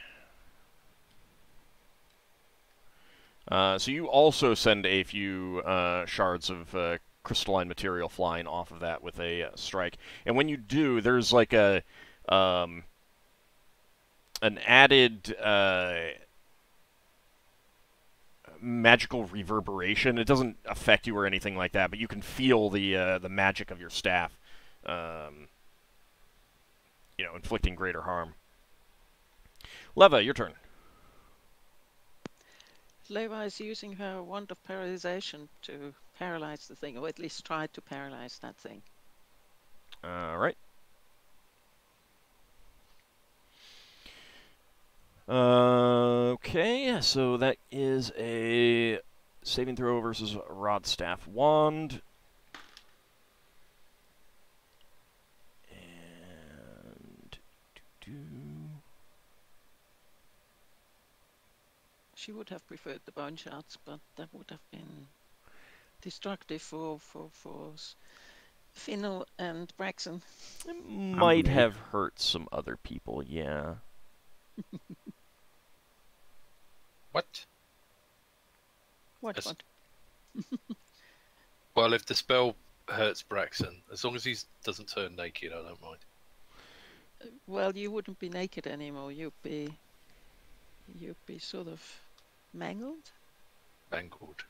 So you also send a few shards of crystalline material flying off of that with a strike, and when you do, there's like a an added magical reverberation. It doesn't affect you or anything like that, but you can feel the magic of your staff, you know, inflicting greater harm. Leva, your turn. Leva is using her wand of paralyzation to paralyze the thing, or at least try to paralyze that thing. All right. Okay, so that is a saving throw versus Rod Staff Wand. And... She would have preferred the bone shards, but that would have been destructive for Finnel and Braxon. It might have hurt some other people, yeah. What? What? Yes. What? Well, if the spell hurts Braxon, as long as he doesn't turn naked, I don't mind. Well, you wouldn't be naked anymore. You'd be sort of mangled. Mangled.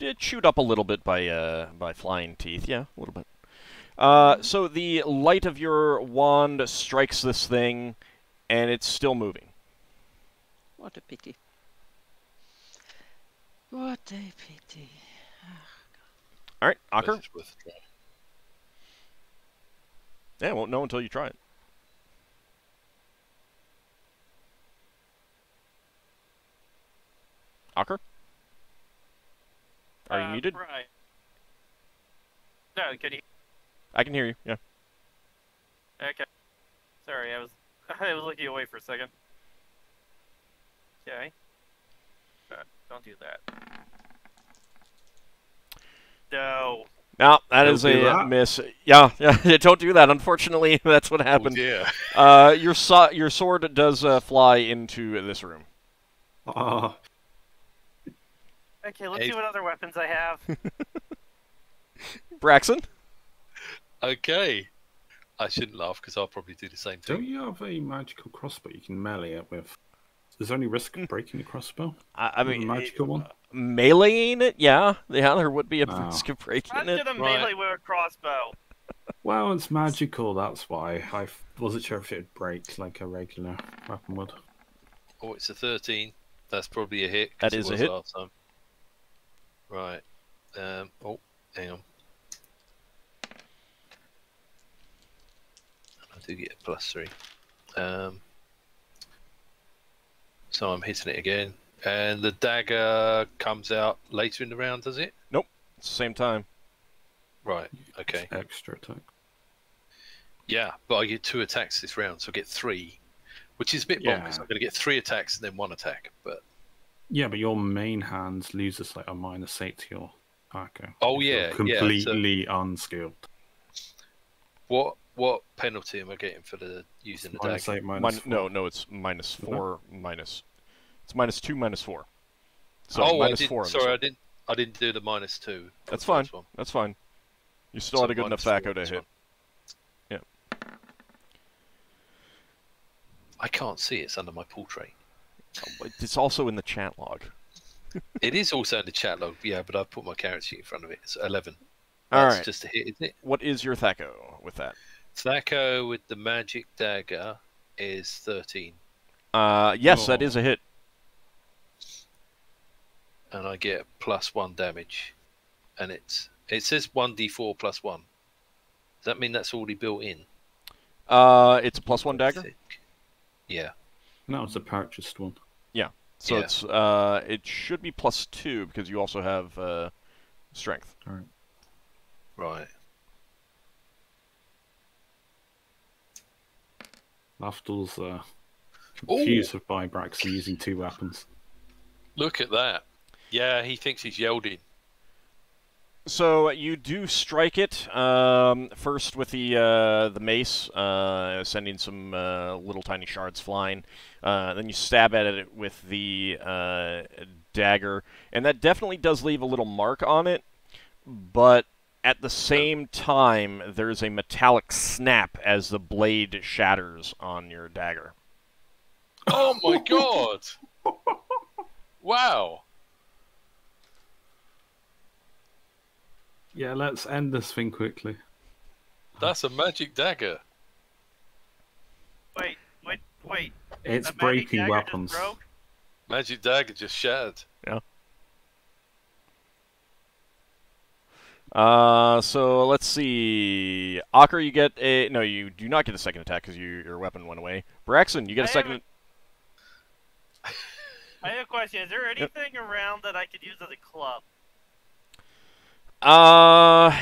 It chewed up a little bit by flying teeth, yeah, a little bit. So the light of your wand strikes this thing, and it's still moving. What a pity. What a pity. All right, But Ockar? it's worth a try. Yeah, won't know until you try it. Ockar? Are you muted? Right. No, can you? I can hear you, yeah. Okay. Sorry, I was looking away for a second. Okay. Don't do that. No. No, that Don't is do a that. miss. Yeah, don't do that. Unfortunately, that's what happened. Oh, dear. Your sword does fly into this room. Oh, Okay, let's Hey. see what other weapons I have. Braxon? Okay. I shouldn't laugh because I'll probably do the same don't thing. you have a magical crossbow you can melee it with? Is there any risk of breaking the crossbow? I With a mean, magical one? meleeing it? Yeah, there would be a Oh. risk of breaking I'm it. gonna Right. melee with a crossbow. Well, it's magical, that's why. I wasn't sure if it would break like a regular weapon would. Oh, it's a 13. That's probably a hit. 'cause That it is a was hit. Last time. Right. Oh, hang on. I do get a +3. So I'm hitting it again. And the dagger comes out later in the round, does it? Same time. Right. Okay. It's extra attack. Yeah, but I get 2 attacks this round, so I get 3. Which is a bit bonkers. Yeah. I'm going to get 3 attacks and then 1 attack. But Yeah, but your main hand loses like a -8 to your attacker. Oh, if you're yeah, yeah, completely unskilled. what penalty am I getting for using the dagger? -8, -4. No, it's -4, It's -2, -4. So Oh, -4 on this sorry, one. I didn't do the -2. for That's the fine. first one. That's fine. You still So had a good enough -4 Thaco to this hit. one. Yeah. I can't see it's under my portrait. It's also in the chat log. It is also in the chat log, yeah, but I've put my character sheet in front of it. It's 11. All That's right. just a hit, isn't it? What is your Thaco with that? Thaco with the magic dagger is 13. Yes, that Oh. is a hit. And I get +1 damage. And it says 1d4 +1. Does that mean that's already built in? It's a +1 dagger. Yeah. That was a purchased one. So Yeah. it's it should be +2 because you also have strength. All right. Right. Lafdul's confused by Braxon using 2 weapons. Look at that. Yeah, he thinks he's yielding. So you do strike it first with the mace, sending some little tiny shards flying. Then you stab at it with the dagger, and that definitely does leave a little mark on it. But at the same time, there's a metallic snap as the blade shatters on your dagger. Oh my god! Wow. Yeah, let's end this thing quickly. That's a magic dagger. Wait. It's That magic breaking dagger just weapons. broke? Magic dagger just shattered. So let's see. Ockar, you get a... No, you do not get a second attack because your weapon went away. Braxon, you get a second... I have a question. Is there anything around that I could use as a club? I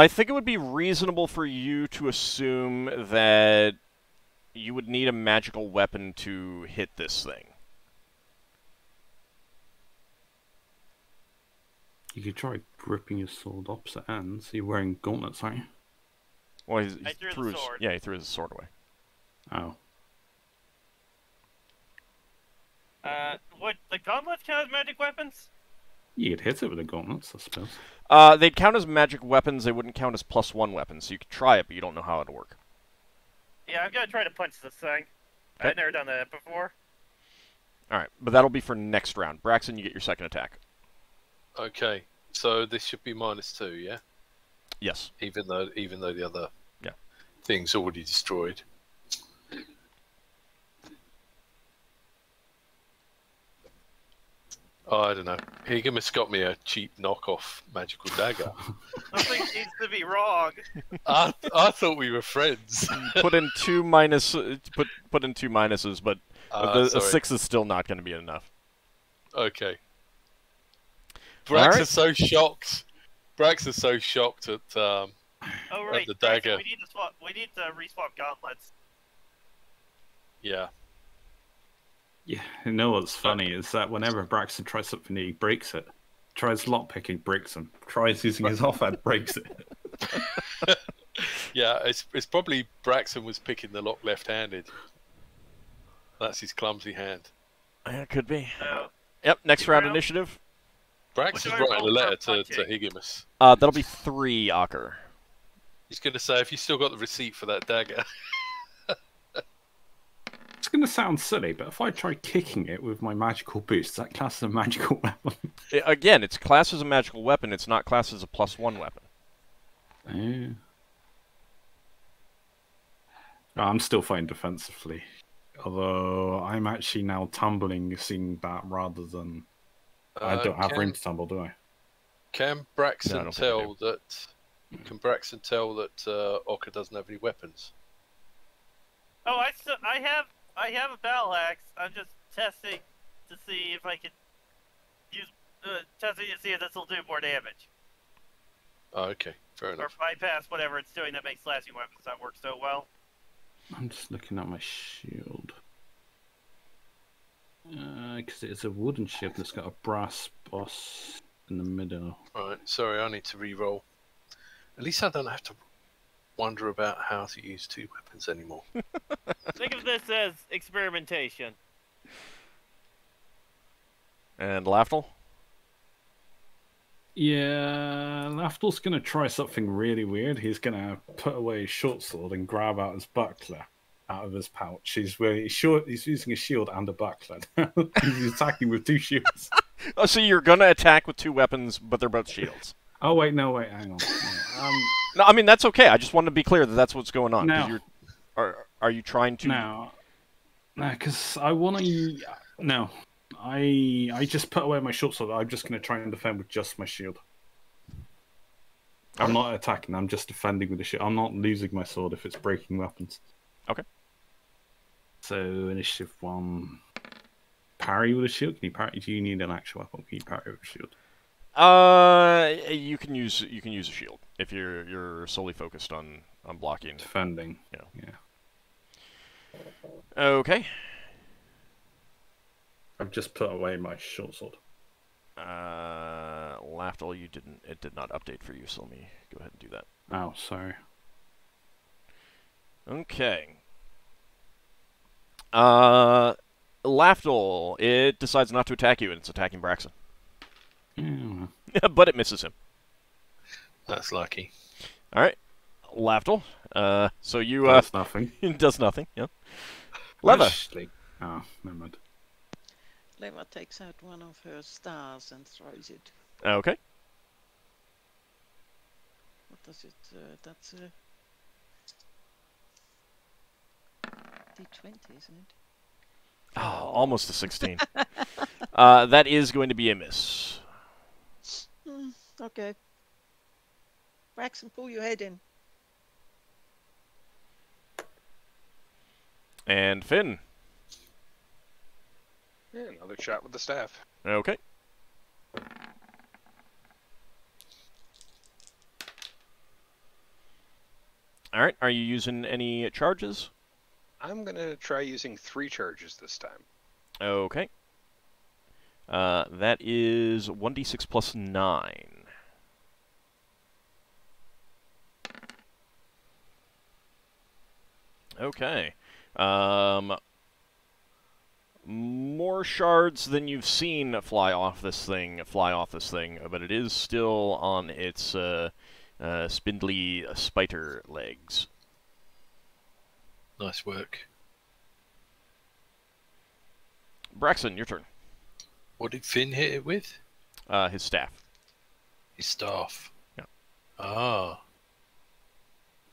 think it would be reasonable for you to assume that you would need a magical weapon to hit this thing. You could try gripping your sword opposite ends. You're wearing gauntlets, aren't you? Well, I threw the sword. Yeah, he threw his sword away. Oh. What, the gauntlets count as magic weapons? You could hit it with the gauntlets, I suppose. They'd count as magic weapons. They wouldn't count as +1 weapons. So you could try it, but you don't know how it'll work. Yeah, I'm gonna try to punch this thing. Okay. I've never done that before. All right, but that'll be for next round. Braxon, you get your second attack. Okay, so this should be -2, yeah? Yes. Even though the other Yeah. thing's already destroyed. Oh, I don't know. Higamus got me a cheap knockoff magical dagger. Something seems to be wrong. I thought we were friends. Put in two minuses, but a Sorry. 6 is still not going to be enough. Okay. All Brax right. is so shocked. Brax is so shocked at Oh right, the Braxon, dagger. we need to swap. We need to reswap gauntlets. yeah. Yeah, you know what's funny is that whenever Braxton tries something new, he breaks it. Tries lockpicking, breaks him. Tries using his offhand, breaks it. Yeah, it's probably Braxton was picking the lock left-handed. That's his clumsy hand. Yeah, it could be. So, Yep, next round round? initiative. Brax What is do I writing a roll for letter to punching? Higamus. That'll be 3, Ockar. He's going to say, if you still got the receipt for that dagger. It's going to sound silly, but if I try kicking it with my magical boost, that class as a magical weapon. Again, it's classed as a magical weapon. It's not classed as a +1 weapon. Yeah. I'm still fine defensively. Although I'm actually now tumbling, seeing that rather than... I don't have room to tumble, do I? Can No, I Braxton don't think tell that? Can Braxton tell that Ockar doesn't have any weapons? oh, I have a battle axe. I'm just testing to see if I can use testing to see if this will do more damage Oh, okay, fair or enough. bypass whatever it's doing that makes slashing weapons not work so well. I'm just looking at my shield. Because it's a wooden shield that's got a brass boss in the middle. Right, sorry, I need to re-roll. At least I don't have to wonder about how to use 2 weapons anymore. Think of this as experimentation. And Lafdul? Yeah, Lafdul's going to try something really weird. He's going to put away his short sword and grab out his buckler out of his pouch. He's using a shield and a buckler. He's attacking with 2 shields. Oh, so you're going to attack with 2 weapons, but they're both shields. Oh, wait, no, wait, hang on. No, I mean, that's okay. I just wanted to be clear that that's what's going on. 'Cause No. Are you trying to... No, because I want to... No, I just put away my short sword. I'm just going to try and defend with just my shield. I'm not attacking. I'm just defending with the shield. I'm not losing my sword if it's breaking weapons. Okay. So initiative 1. Parry with a shield. Can you parry? Do you need an actual weapon? Can you parry with a shield? You can use a shield if you're solely focused on blocking. Defending. Yeah. Okay. I've just put away my short sword. Lafdul, it did not update for you, so let me go ahead and do that. Oh, sorry. Okay. Lafdul, it decides not to attack you, and it's attacking Braxon. Yeah. But it misses him. That's lucky. All right, Lafdul. So you That's nothing. does nothing. Yeah. Leva. Actually, oh, never mind. Leva takes out one of her stars and throws it. Okay. What does it? That's a D20, isn't it? Oh, almost a 16. That is going to be a miss. Okay. Braxon, pull your head in. And Finn. Yeah, another shot with the staff. Okay. All right. Are you using any charges? I'm gonna try using 3 charges this time. Okay. That is 1d6 plus 9. Okay. More shards than you've seen fly off this thing, but it is still on its spindly spider legs. Nice work. Braxon, your turn. What did Finn hit it with? His staff. His staff. Yeah. Ah.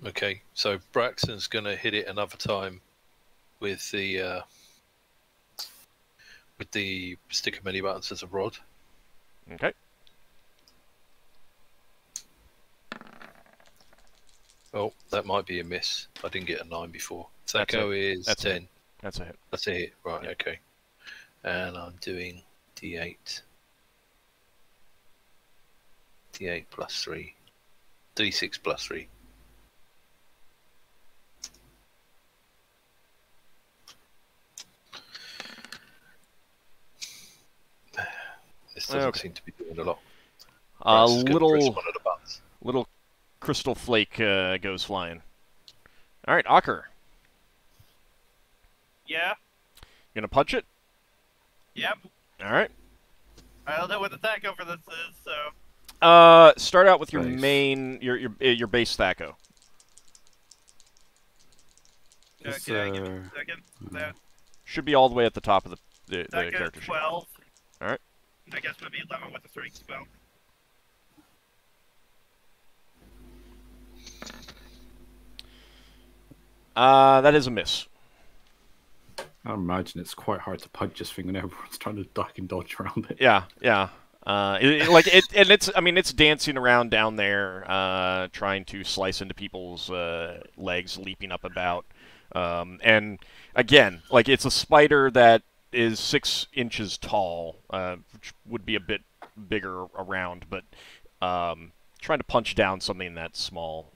Okay, so Braxton's going to hit it another time with the stick of many buttons as a rod. Okay. Oh, that might be a miss. I didn't get a 9 before. Sacco is That's 10. That's a hit. That's a hit. Right, Yeah. okay. And I'm doing D8. D8 plus 3. D6 plus 3. This doesn't Okay. seem to be doing a lot. A Braxton's gonna press little one of the buttons. crystal flake goes flying. All right, Ockar. Yeah. Gonna punch it? Yep. All right. I don't know what the thaco for this is, so. Start out with your Base. main, your base thaco. It's, Okay, give me a second. That Should be all the way at the top of the goes character sheet. 12. All right. I guess maybe 11 with the strength spell. That is a miss. I imagine it's quite hard to punch this thing when everyone's trying to duck and dodge around it. Yeah. It's dancing around down there, trying to slice into people's legs, leaping up about. And again, like, it's a spider that is 6 inches tall, which would be a bit bigger around, but trying to punch down something that small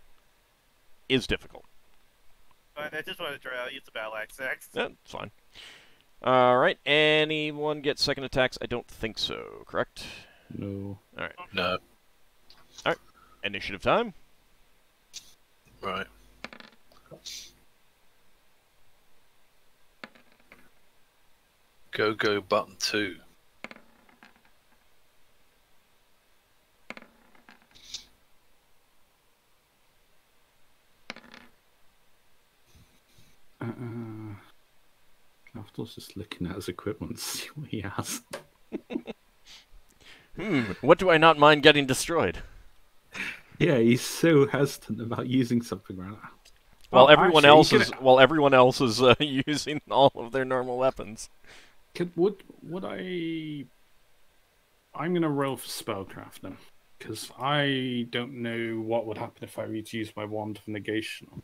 is difficult. But I just wanted to try out use the battle axe next. Yeah, it's fine. All right. Anyone get second attacks? I don't think so. Correct. No. All right. No. Initiative time. Right. Go button 2. Lafdul's just looking at his equipment to see what he has. What do I not mind getting destroyed? Yeah, he's so hesitant about using something right now. While Oh, everyone actually, else is using all of their normal weapons. Would I? I'm gonna roll for spellcraft then. Because I don't know what would happen if I were to use my Wand of Negation.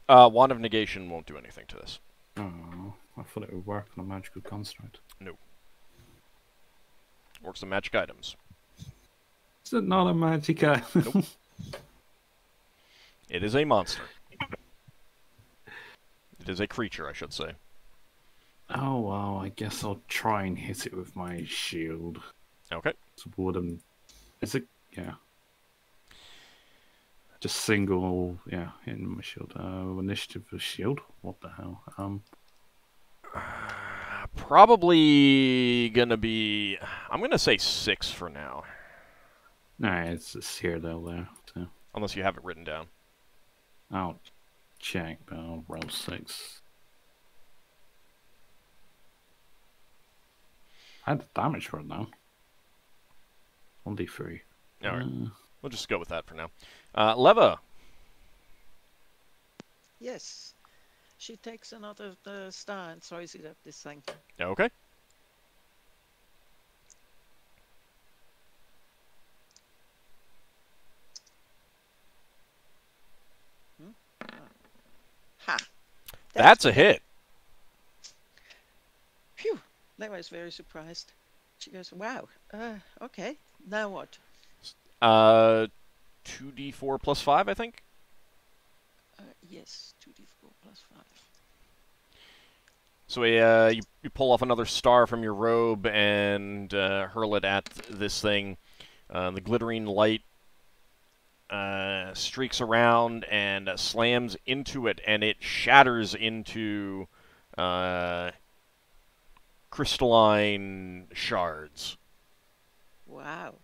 Wand of Negation won't do anything to this. Oh, I thought it would work on a magical construct. No. Works on magic items. Is it not a magic item? Nope. It is a monster. It is a creature, I should say. Oh, well, I guess I'll try and hit it with my shield. Okay. Toward him. Is it? Yeah. Just single, yeah, hitting my shield. Initiative with shield? What the hell? Probably gonna be... I'm gonna say 6 for now. Nah, it's just here, there. So. Unless you have it written down. I'll check, but I'll roll 6. I had the damage for it now. 1d3. Alright. We'll just go with that for now. Leva. Yes. She takes another star and throws it at this thing. Okay. Ha! That's a hit. Phew! That was very surprised. She goes, wow. Okay. Now what? 2d4 plus 5, I think? Yes, 2d4 plus 5. So you pull off another star from your robe and hurl it at this thing. The glittering light streaks around and slams into it, and it shatters into crystalline shards. Wow.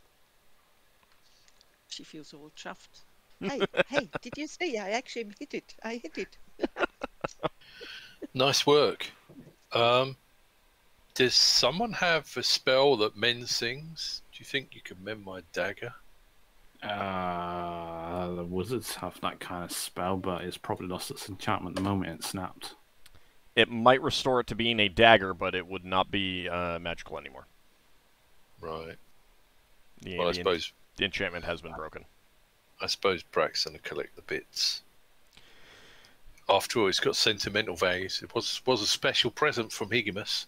She feels all chuffed. Hey, did you see? I actually hit it. I hit it. Nice work. Does someone have a spell that mends things? Do you think you can mend my dagger? The wizards have that kind of spell, but it's probably lost its enchantment the moment it snapped. It might restore it to being a dagger, but it would not be magical anymore. Right. Well, I suppose the enchantment has been broken. I suppose Braxon will collect the bits. After all, it's got sentimental values. It was a special present from Higimus.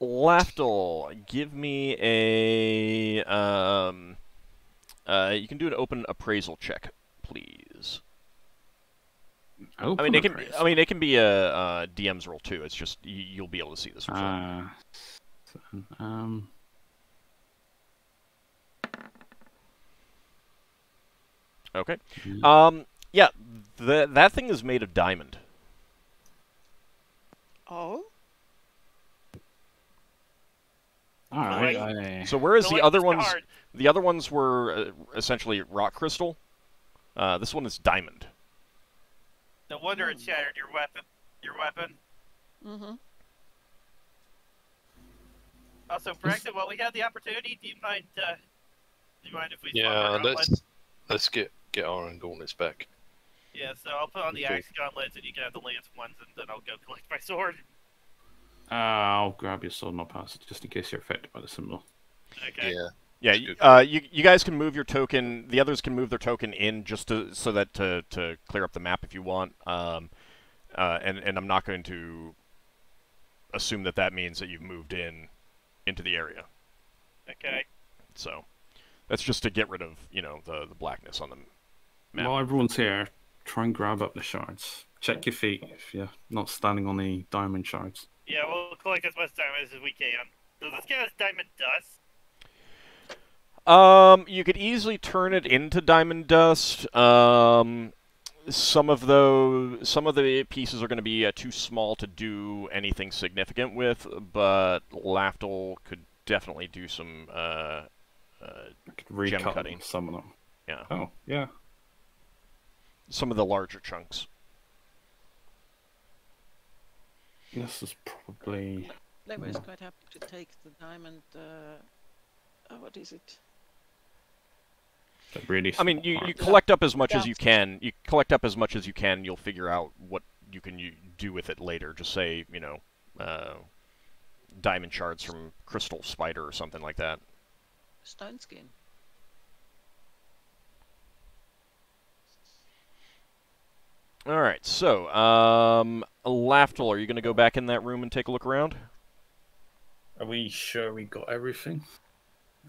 Lafdul, give me a you can do an open appraisal check, please. Open appraisal? it can be a DM's roll too. It's just you'll be able to see this result. Okay. Yeah, that thing is made of diamond. Oh? Alright. So whereas the other ones, hard. the other ones were essentially rock crystal, this one is diamond. No wonder it shattered your weapon. Mm-hmm. Also, Braxton, while we have the opportunity, do you mind if we? Yeah, let's get our own gauntlets back. Yeah, so I'll put on the axe gauntlets, and you can have the lance ones, and then I'll go collect my sword. I'll grab your sword and I'll pass it, just in case you're affected by the symbol. Okay. Yeah. Yeah, you guys can move your token. The others can move their token in just to clear up the map if you want. And I'm not going to assume that means that you've moved into the area. Okay. So that's just to get rid of the blackness on the map. While everyone's here, try and grab up the shards. Check your feet if you're not standing on the diamond shards. Yeah, we'll collect as much diamond as we can. Does this count as diamond dust? You could easily turn it into diamond dust. Some of the pieces are going to be too small to do anything significant with, but Lafdul could definitely do some gem cutting. Some of them. Yeah. Oh, yeah. Some of the larger chunks. This is probably... Lewa is quite happy to take the diamond, what is it? Really you collect up as much as you can. You collect up as much as you can. You'll figure out what you can do with it later. Just say, diamond shards from crystal spider or something like that. Stone skin. All right, so Lafdul, are you going to go back in that room and take a look around? Are we sure we got everything?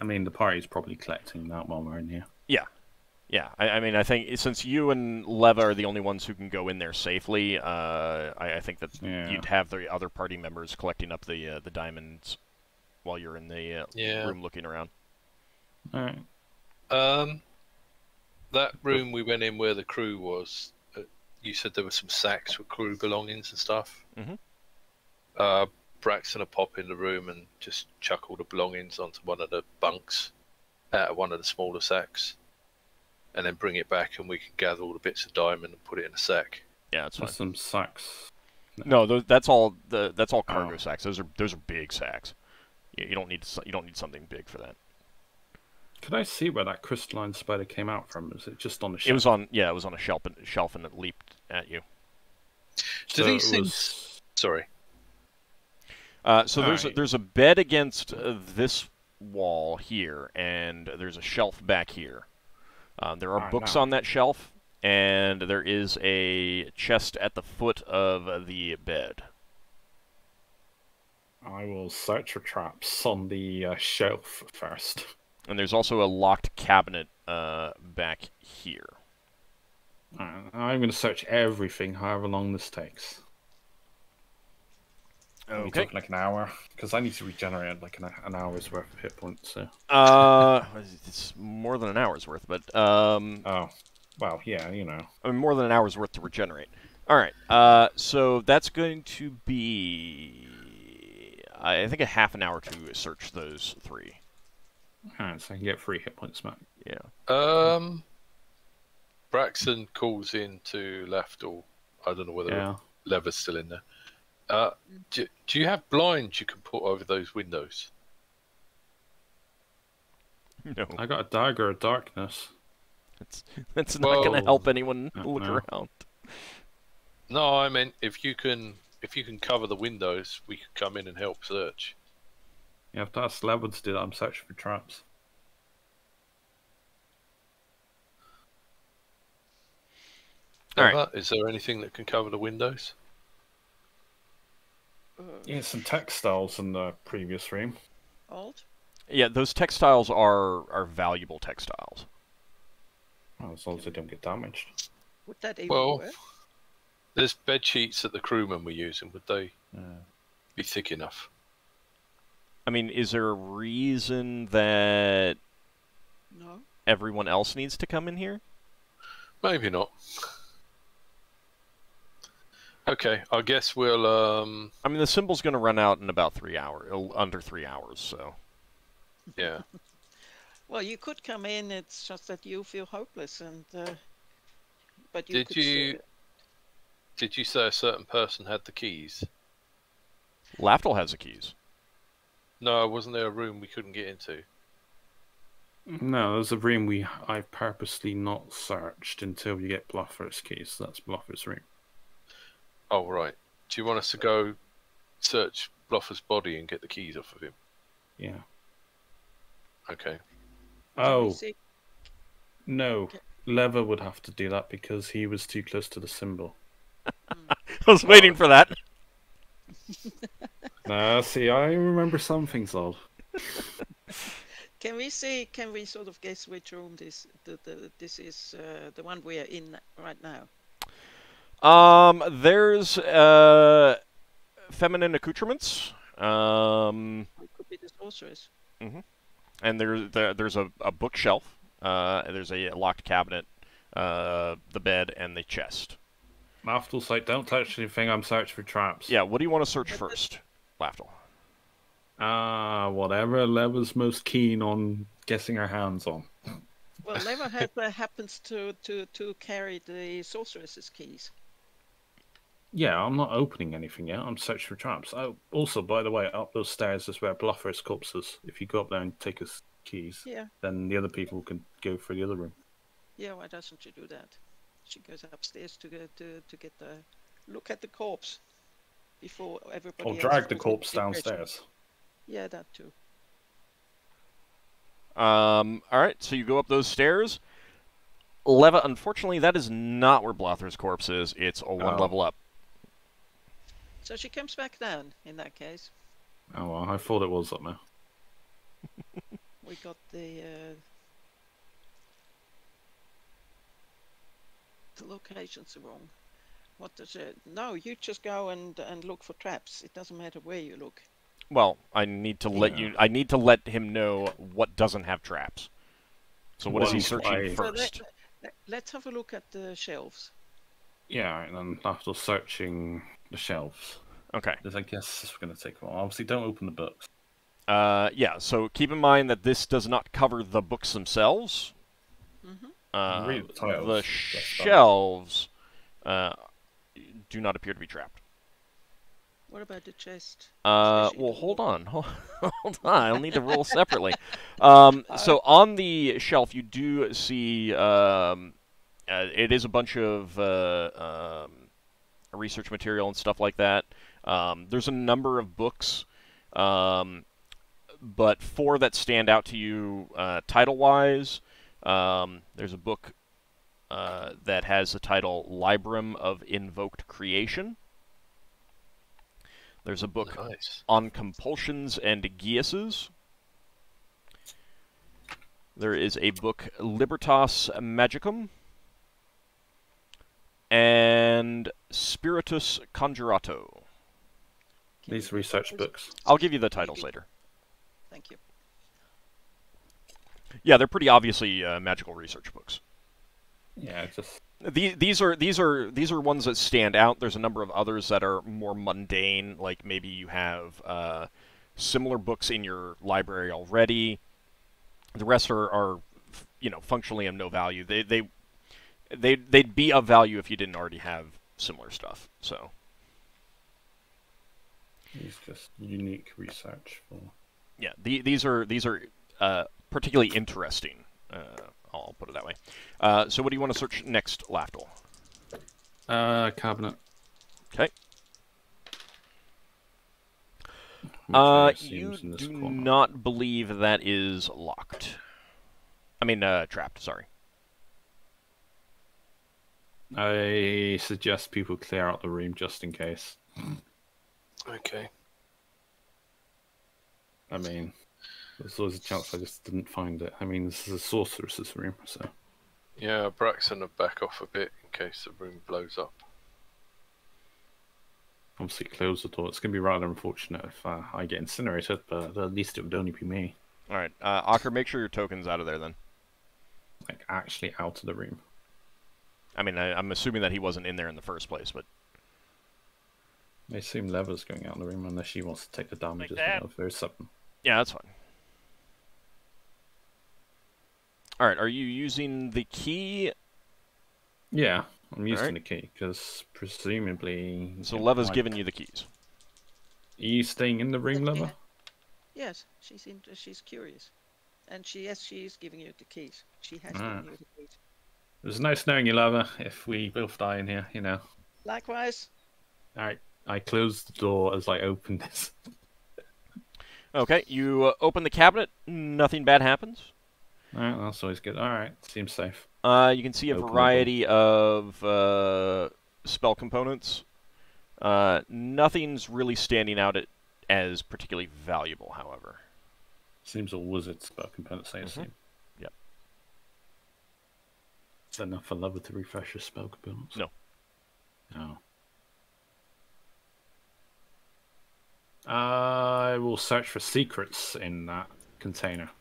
I mean, the party's probably collecting that while we're in here. Yeah. I mean, I think since you and Leva are the only ones who can go in there safely, I think that you'd have the other party members collecting up the diamonds while you're in the room looking around. All right. That room we went in where the crew was, you said there were some sacks with crew belongings and stuff. Mm-hmm. Braxon will pop in the room and just chuck all the belongings onto one of the bunks out of one of the smaller sacks, and then bring it back, and we can gather all the bits of diamond and put it in a sack. Yeah, that's fine. There's some sacks. No, that's all cargo sacks. Those are big sacks. You don't need something big for that. Could I see where that crystalline spider came out from? Is it just on the shelf? It was on a shelf and it leaped at you. Do these things? Sorry. So there's a bed against this wall here, and there's a shelf back here. There are books on that shelf, and there is a chest at the foot of the bed. I will search for traps on the shelf first. And there's also a locked cabinet back here. I'm going to search everything, however long this takes. We took like an hour, because I need to regenerate like an hour's worth of hit points. So. It's more than an hour's worth, but Oh, well, yeah, you know. I mean, more than an hour's worth to regenerate. All right. So that's going to be, I think, a half an hour to search those three. Alright, so I can get 3 hit points back. Yeah. Braxon calls in to Lafdul. I don't know whether Lever's still in there. Do you have blinds you can put over those windows? No. I got a dagger of darkness. That's not going to help anyone look around. No, I meant if you can cover the windows, we could come in and help search. You have to ask Level to do that. I'm searching for traps. Ebha, is there anything that can cover the windows? Yeah, some textiles in the previous room. Old? Yeah, those textiles are valuable textiles. Oh, as long as they don't get damaged. Would that even Well, work? there's bed sheets that the crewmen were using. Would they be thick enough? I mean, is there a reason that everyone else needs to come in here? Maybe not. Okay, I guess we'll. I mean, the symbol's going to run out in about 3 hours, under 3 hours. So. Yeah. Well, you could come in. It's just that you feel hopeless, and but Did you say a certain person had the keys? Lafdul has the keys. No, wasn't there a room we couldn't get into? No, there's a room I've purposely not searched until we get Bluffer's keys. That's Bluffer's room. Oh, right. Do you want us to go search Bluffer's body and get the keys off of him? Yeah. Okay. Oh. No. Lever would have to do that because he was too close to the symbol. I was waiting for that. See, I remember some things, odd. Can we sort of guess which room this is the one we are in right now? There's feminine accoutrements. It could be the sorceress. Mm-hmm. And there's a bookshelf. There's a locked cabinet, the bed, and the chest. Lafdul's like, don't touch anything, I'm searching for traps. Yeah, what do you want to search first, Lafdul? Whatever Lever's most keen on getting her hands on. Well, Lever happens to carry the sorceress's keys. Yeah, I'm not opening anything yet. I'm searching for traps. Oh, also, by the way, up those stairs is where Bluffer's corpse is. If you go up there and take his keys, then the other people can go for the other room. Yeah, why doesn't she do that? She goes upstairs to get the look at the corpse before everybody. Or drag the corpse downstairs. Yeah, that too. Alright, so you go up those stairs. Leva, unfortunately, that is not where Blother's corpse is. It's a one level up. So she comes back down, in that case. Oh, well, I thought it was up there. We got the locations are wrong. What does it... No, you just go and look for traps. It doesn't matter where you look. Well, I need to let I need to let him know what doesn't have traps. So what is he searching first? So let's have a look at the shelves. Yeah, and then after searching the shelves. Okay. Because I guess this is going to take a while. Obviously, don't open the books. Yeah, so keep in mind that this does not cover the books themselves. Read the titles. The shelves do not appear to be trapped. What about the chest? Well, hold on. Hold on. I'll need to roll separately. So on the shelf, you do see it is a bunch of research material and stuff like that. There's a number of books, but 4 that stand out to you title-wise. There's a book that has the title Librum of Invoked Creation. There's a book on compulsions and geases. There is a book Libertas Magicum. And Spiritus Conjurato. These research books. I'll give you the titles later. Thank you. Yeah, they're pretty obviously magical research books. Yeah, just these are ones that stand out. There's a number of others that are more mundane, like maybe you have similar books in your library already. The rest are functionally of no value. They'd be of value if you didn't already have similar stuff. So it's just unique research for. Yeah, these are particularly interesting. I'll put it that way. So what do you want to search next, Lafdul? Cabinet. Okay. You do not believe that is locked. I mean, trapped, sorry. I suggest people clear out the room just in case. Okay. I mean, there's always a chance I just didn't find it. I mean, this is a sorceress's room, so... Yeah, Braxon will back off a bit in case the room blows up. Obviously close the door. It's going to be rather unfortunate if I get incinerated, but at least it would only be me. Alright, Ockar, make sure your token's out of there then. Like, actually out of the room. I mean, I'm assuming that he wasn't in there in the first place, but... I assume Lever's going out of the room unless she wants to take the damage as well, if there's something. Yeah, that's fine. Alright, are you using the key? Yeah, I'm using the key, because presumably... So Leva's giving you the keys. Are you staying in the room, Leva? Yes, she's curious. And she is giving you the keys. She has given you the keys. It was nice knowing you, Lava, if we both die in here, Likewise. Alright, I closed the door as I opened this. Okay, you open the cabinet, nothing bad happens. Alright, that's always good. Alright, seems safe. You can see a variety of spell components. Nothing's really standing out as particularly valuable, however. Seems all wizard spell components, I assume. Yep. Is that enough for Leva to refresh your spell components? No. Oh. I will search for secrets in that container.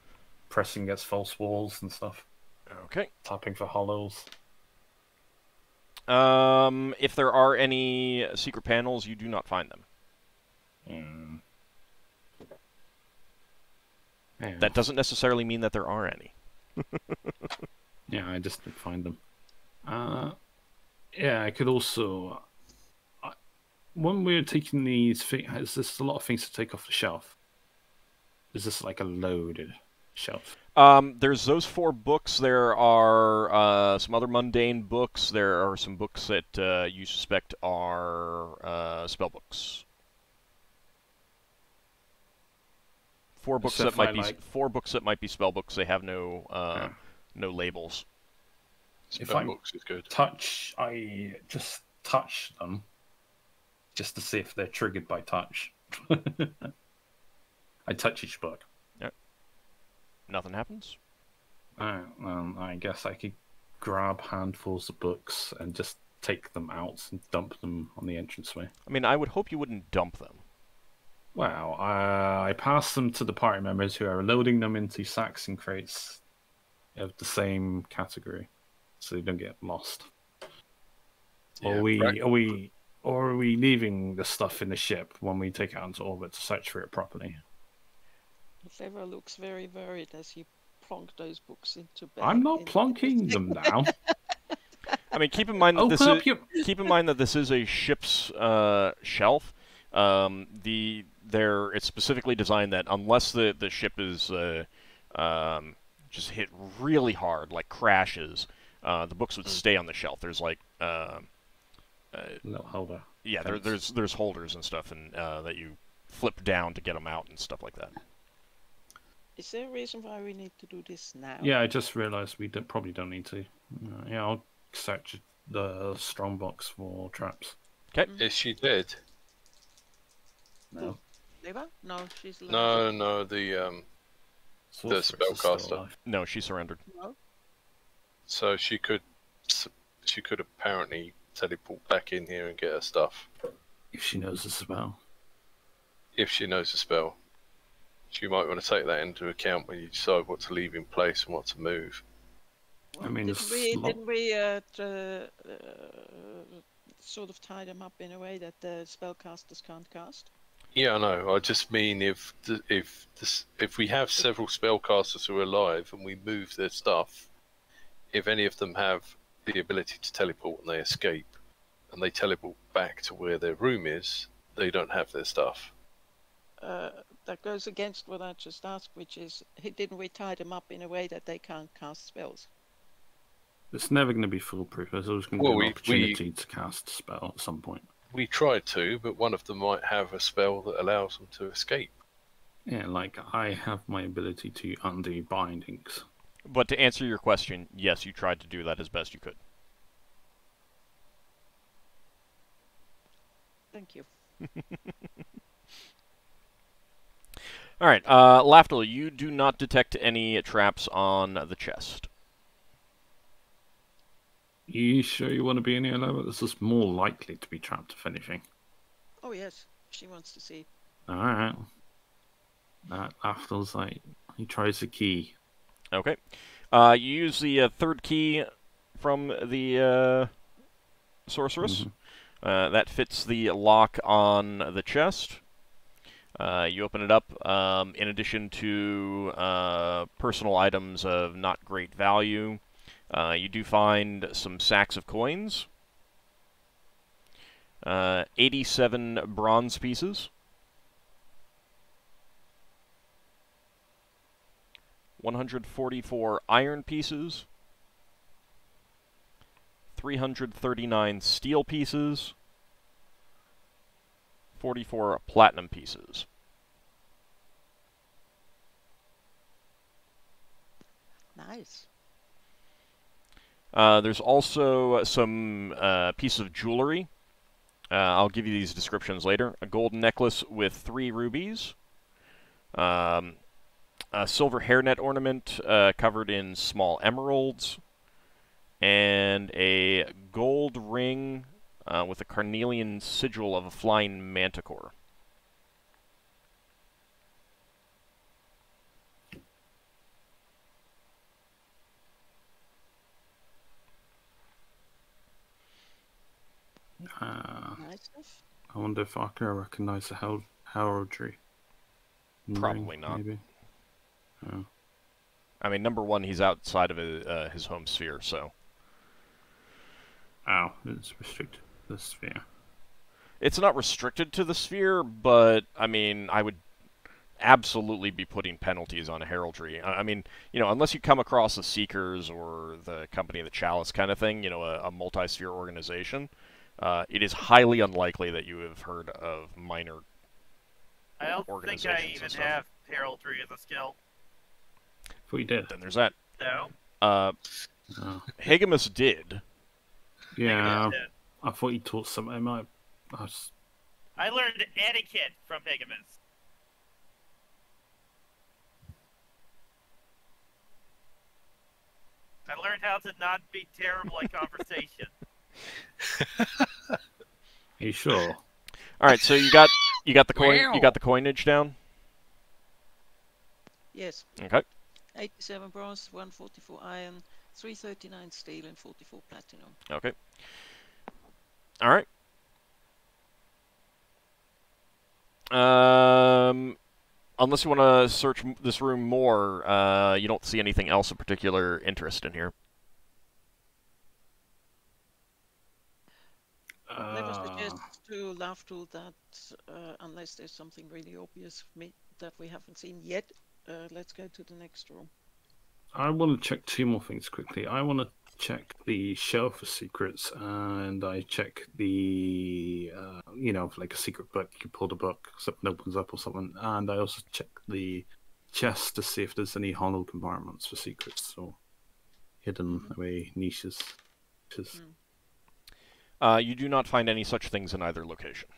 Pressing against false walls and stuff. Okay. Tapping for hollows. If there are any secret panels, you do not find them. Yeah. That doesn't necessarily mean that there are any. Yeah, I just didn't find them. Yeah, I could also... when we're taking these things, is this a lot of things to take off the shelf? Is this like a loaded shelf? There's those 4 books. There are some other mundane books. There are some books that you suspect are spell books. 4 books Except that might for, be like- 4 books that might be spell books. They have no Yeah. no labels. If Spell I books is good. I just touch them just to see if they're triggered by touch. I touch each book. Nothing happens. I guess I could grab handfuls of books and just take them out and dump them on the entranceway. I mean, I would hope you wouldn't dump them. Well, I pass them to the party members who are loading them into sacks and crates of the same category, so they don't get lost. Yeah, Or are we leaving the stuff in the ship when we take it out into orbit to search for it properly? Lefebvre looks very worried as he plonk those books into bed. I'm not plonking them down. I mean, keep in mind that Open up your... keep in mind that this is a ship's shelf. It's specifically designed that unless the ship is just hit really hard, like crashes, the books would stay on the shelf. There's like little holder. yeah, there's holders and stuff, and that you flip down to get them out and stuff like that. Is there a reason why we need to do this now? Yeah, I just realised we probably don't need to. Yeah, I'll search the strong box for traps. Is she dead? No. Eva? No, she's alive. No, the Sorceress is still spellcaster. alive. No, she surrendered. No. So she could apparently teleport back in here and get her stuff If she knows the spell. if she knows the spell. So you might want to take that into account when you decide what to leave in place and what to move. I mean, didn't we sort of tie them up in a way that the spellcasters can't cast? Yeah, I know. I just mean if we have several spellcasters who are alive and we move their stuff, if any of them have the ability to teleport and they escape, and they teleport back to where their room is, they don't have their stuff. That goes against what I just asked, which is, didn't we tie them up in a way that they can't cast spells? It's never going to be foolproof. There's always going to be an opportunity to cast a spell at some point. We tried to, but one of them might have a spell that allows them to escape. Yeah, like I have my ability to undo bindings. But to answer your question, yes, you tried to do that as best you could. Thank you. All right, Lafdul, you do not detect any traps on the chest. You sure you want to be in here, Lola? This is more likely to be trapped, if anything. Oh yes, she wants to see. Alright. After's like, he tries the key. Okay. You use the third key from the sorceress. Mm-hmm. That fits the lock on the chest. You open it up. In addition to personal items of not great value, you do find some sacks of coins, 87 bronze pieces, 144 iron pieces, 339 steel pieces, 44 platinum pieces. Nice. There's also some pieces of jewelry. I'll give you these descriptions later. A golden necklace with 3 rubies. A silver hairnet ornament covered in small emeralds. And a gold ring with a carnelian sigil of a flying manticore. Nice stuff. I wonder if Ockar recognize the heraldry. Probably not. Maybe. Oh. I mean, number one, he's outside of his home sphere, so... Ow, it's restricted to the sphere. It's not restricted to the sphere, but, I mean, I would absolutely be putting penalties on heraldry. I mean, you know, unless you come across the Seekers or the Company of the Chalice kind of thing, you know, a multi-sphere organization, it is highly unlikely that you have heard of minor I don't think I organizations and even stuff. have heraldry as a skill. Thought you did. Then there's that. No. Oh. Hegemus did. Yeah, Yeah. I thought you taught something. I learned etiquette from Hegemus. I learned how to not be terrible at conversation. Are you sure? All right, so you got the coin. You got the coinage down. Yes. Okay. 87 bronze, 144 iron, 339 steel, and 44 platinum. Okay. All right. Unless you want to search this room more, you don't see anything else of particular interest in here. Let us suggest to Lafdul that unless there's something really obvious that we haven't seen yet, let's go to the next room. I want to check two more things quickly. I want to check the shelf for secrets, and I check the, like a secret book. You pull the book, something opens up or something. And I also check the chest to see if there's any hollow compartments for secrets or hidden away niches. You do not find any such things in either location.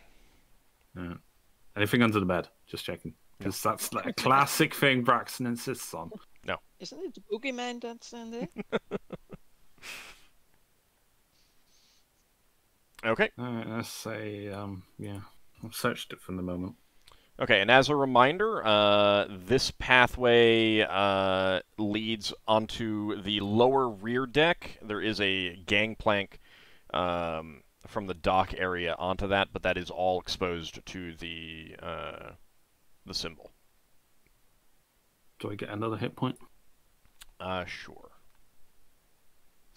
Anything under the bed? Just checking. Because that's like a classic thing Braxon insists on. No. Isn't it the boogeyman that's in there? Okay. Alright, let's say, yeah. I've searched it for the moment. Okay, and as a reminder, this pathway leads onto the lower rear deck. There is a gangplank from the dock area onto that, but that is all exposed to the symbol. Do I get another hit point? Sure.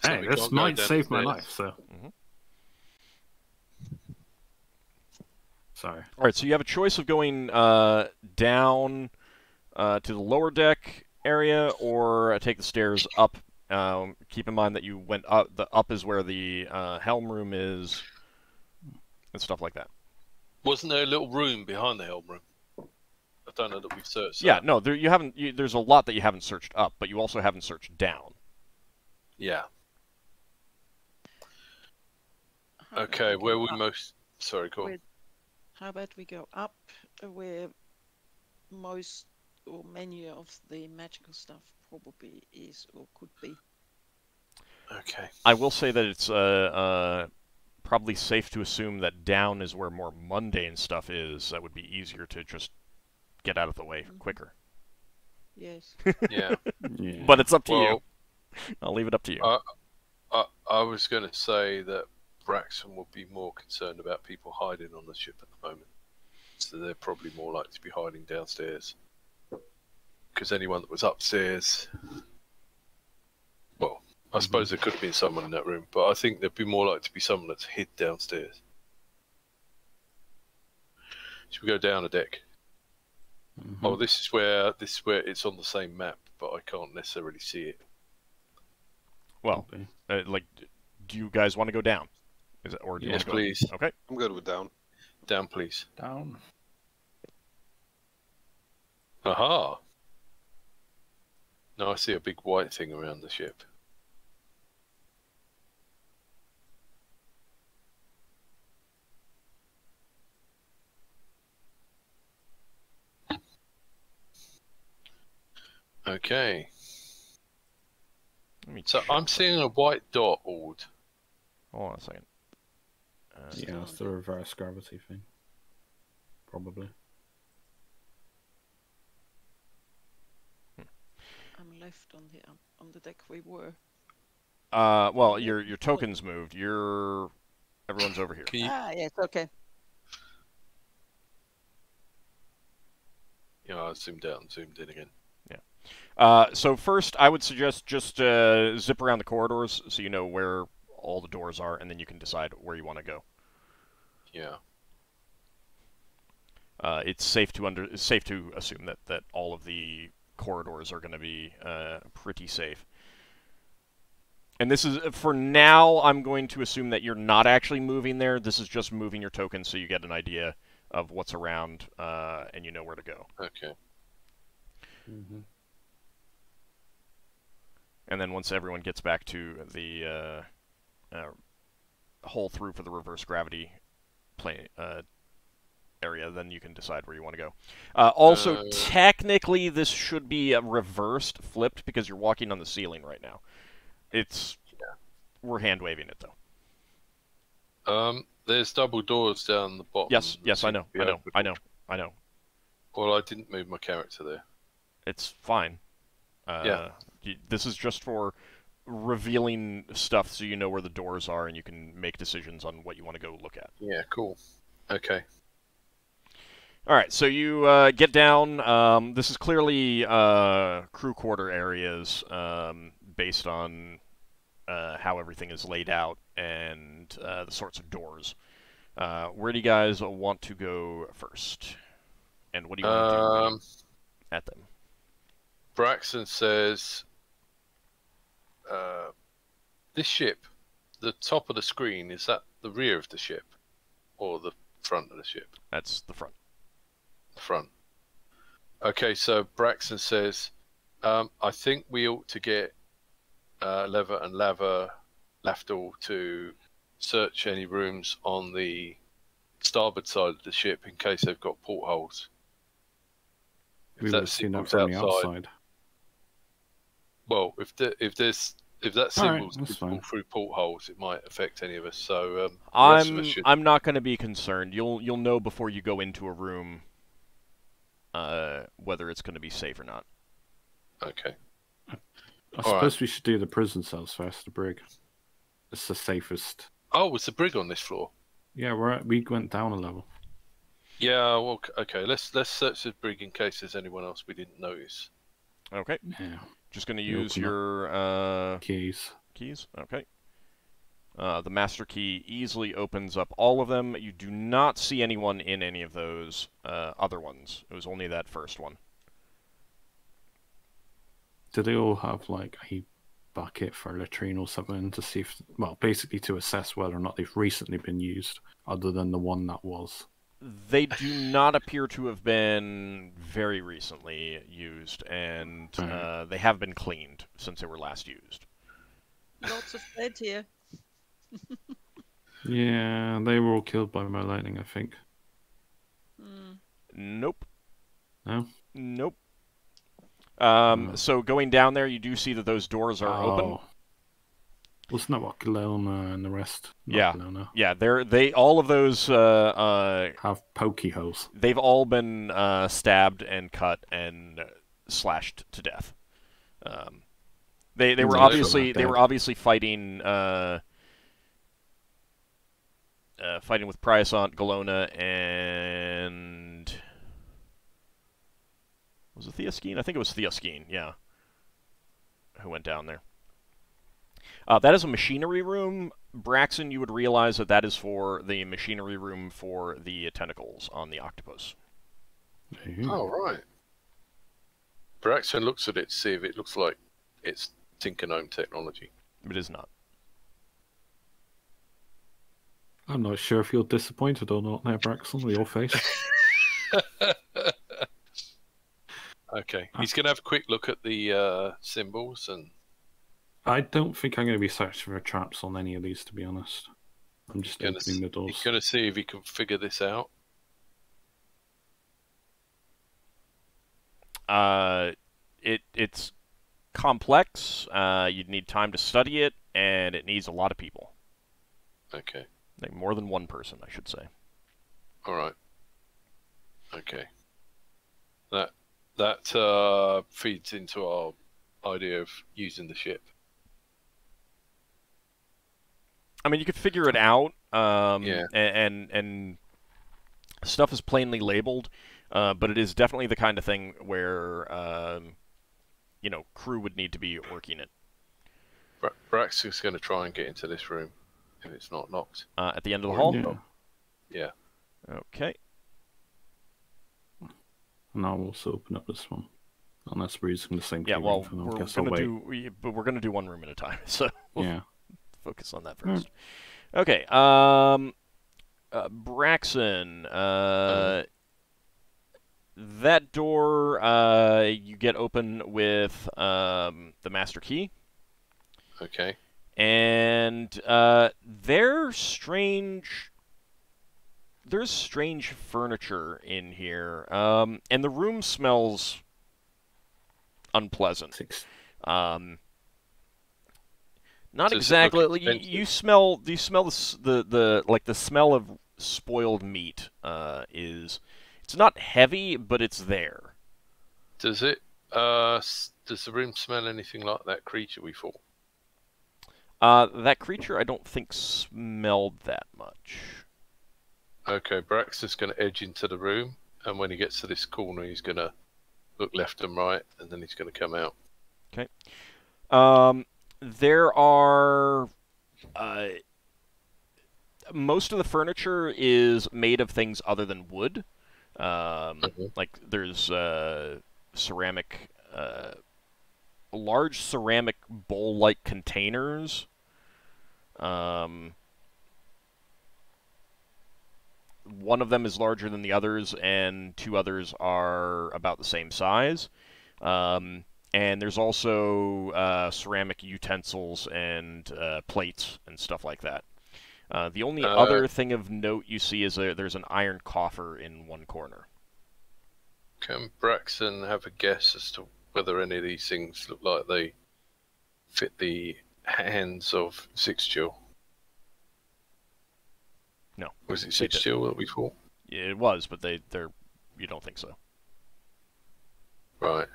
So Hey, we this can't go might save my downstairs. life, so... Mhm. Sorry. All right, so you have a choice of going down to the lower deck area or take the stairs up. Keep in mind that you went up. The up is where the helm room is, and stuff like that. Wasn't there a little room behind the helm room? I don't know that we've searched. Yeah, that. no, there you haven't. There's a lot that you haven't searched up, but you also haven't searched down. Yeah. Okay, where we most... Sorry, go on. How about we go up where most or many of the magical stuff probably is or could be. Okay. I will say that it's probably safe to assume that down is where more mundane stuff is. That would be easier to just get out of the way quicker. Yes. Yeah. Yeah. But it's up to you. Well, I'll leave it up to you. I was going to say that Braxon would be more concerned about people hiding on the ship at the moment. So they're probably more likely to be hiding downstairs. Because anyone that was upstairs... Well, I suppose there could have been someone in that room, but I think there'd be more likely to be someone that's hid downstairs. Should we go down a deck? Oh, this is where it's on the same map, but I can't necessarily see it. Well, do you guys want to go down? Is it, or do you Yes, want to please. Go? Okay. I'm good with down. Down, please. Down. Aha! Now I see a big white thing around the ship. Okay. So I'm seeing a white dot, Ord. Hold on a second. Yeah, it's the reverse gravity thing. Probably. I'm left on the deck we were. Well, your token's moved. Everyone's over here. Can you... Yes, okay. Yeah, I zoomed out and zoomed in again. So first, I would suggest just zip around the corridors so you know where all the doors are, and then you can decide where you want to go. Yeah. It's safe to assume that all of the corridors are going to be pretty safe. And this is, for now, I'm going to assume that you're not actually moving there. This is just moving your token so you get an idea of what's around and you know where to go. Okay. Mm-hmm. And then once everyone gets back to the hole through for the reverse gravity plane area, then you can decide where you want to go. Also, technically, this should be reversed, flipped, because you're walking on the ceiling right now. We're hand waving it though. There's double doors down the bottom. Yes, I know. Well, I didn't move my character there. It's fine. This is just for revealing stuff so you know where the doors are and you can make decisions on what you want to go look at. Yeah, cool. Okay. Alright, so you get down. This is clearly crew quarter areas based on how everything is laid out and the sorts of doors. Where do you guys want to go first? And what do you want to do at them? Braxon says, this ship, the top of the screen, is that the rear of the ship? Or the front of the ship? That's the front. The front. Okay, so Braxon says, I think we ought to get Lever and Lafdul to search any rooms on the starboard side of the ship in case they've got portholes. We would have seen that from the outside. Well, if that symbol's visible fine. through portholes, it might affect any of us. So I'm not going to be concerned. You'll know before you go into a room whether it's going to be safe or not. Okay. I suppose we should do the prison cells first, the brig. It's the safest. Oh, was the brig on this floor? Yeah, we went down a level. Yeah, well, okay. Let's search the brig in case there's anyone else we didn't notice. Okay. Yeah. Just going to use your keys. Keys. Okay. The master key easily opens up all of them. You do not see anyone in any of those other ones. It was only that first one. Do they all have like a bucket for a latrine or something to see if, well, basically to assess whether or not they've recently been used, other than the one that was? They do not appear to have been very recently used, and they have been cleaned since they were last used. Lots of bed here. Yeah, they were all killed by my lightning, I think. Nope. No? Nope. So going down there, you do see that those doors are open. Wasn't that what Galona and the rest? Yeah. Galona. Yeah, they all of those have pokey holes. They've all been stabbed and cut and slashed to death. They were obviously fighting fighting with Priasant, Galona, and was it Theoskeen? I think it was Theoskeen, yeah, who went down there. That is a machinery room. Braxon, you would realize that that is for the machinery room for the tentacles on the octopus. Oh, right. Braxon looks at it to see if it looks like it's Tinker-Gnome technology. It is not. I'm not sure if you're disappointed or not there, Braxon, with your face. Okay. He's going to have a quick look at the symbols and... I don't think I'm going to be searching for traps on any of these, to be honest. I'm just opening the doors. He's going to see if he can figure this out. It's complex. You'd need time to study it, and it needs a lot of people. Okay. Like more than one person, I should say. All right. Okay. That feeds into our idea of using the ship. I mean, you could figure it out. Yeah. And stuff is plainly labeled, but it is definitely the kind of thing where crew would need to be working it. Braxon's going to try and get into this room if it's not locked. At the end of the hall? Yeah. Okay. And I'll also open up this one. Unless we're using the same key. Yeah, well, we're going to do one room at a time, so we'll focus on that first. Okay, Braxon, that door you get open with the master key. Okay. And there's strange furniture in here, and the room smells unpleasant. Not Does it exactly. look Like, expensive? you smell the smell of spoiled meat. It's not heavy, but it's there. Does it? Does the room smell anything like that creature we fought? That creature I don't think smelled that much. Okay, Braxon's going to edge into the room, and when he gets to this corner, he's going to look left and right, and then he's going to come out. Okay. There are most of the furniture is made of things other than wood. Like there's ceramic, large ceramic bowl-like containers. One of them is larger than the others, and two others are about the same size. And there's also ceramic utensils and plates and stuff like that. The only other thing of note you see is there's an iron coffer in one corner. Can Braxon have a guess as to whether any of these things look like they fit the hands of Sixtiel? No. Was it Sixtiel that we fought? Yeah, it was, but they're you don't think so. Right.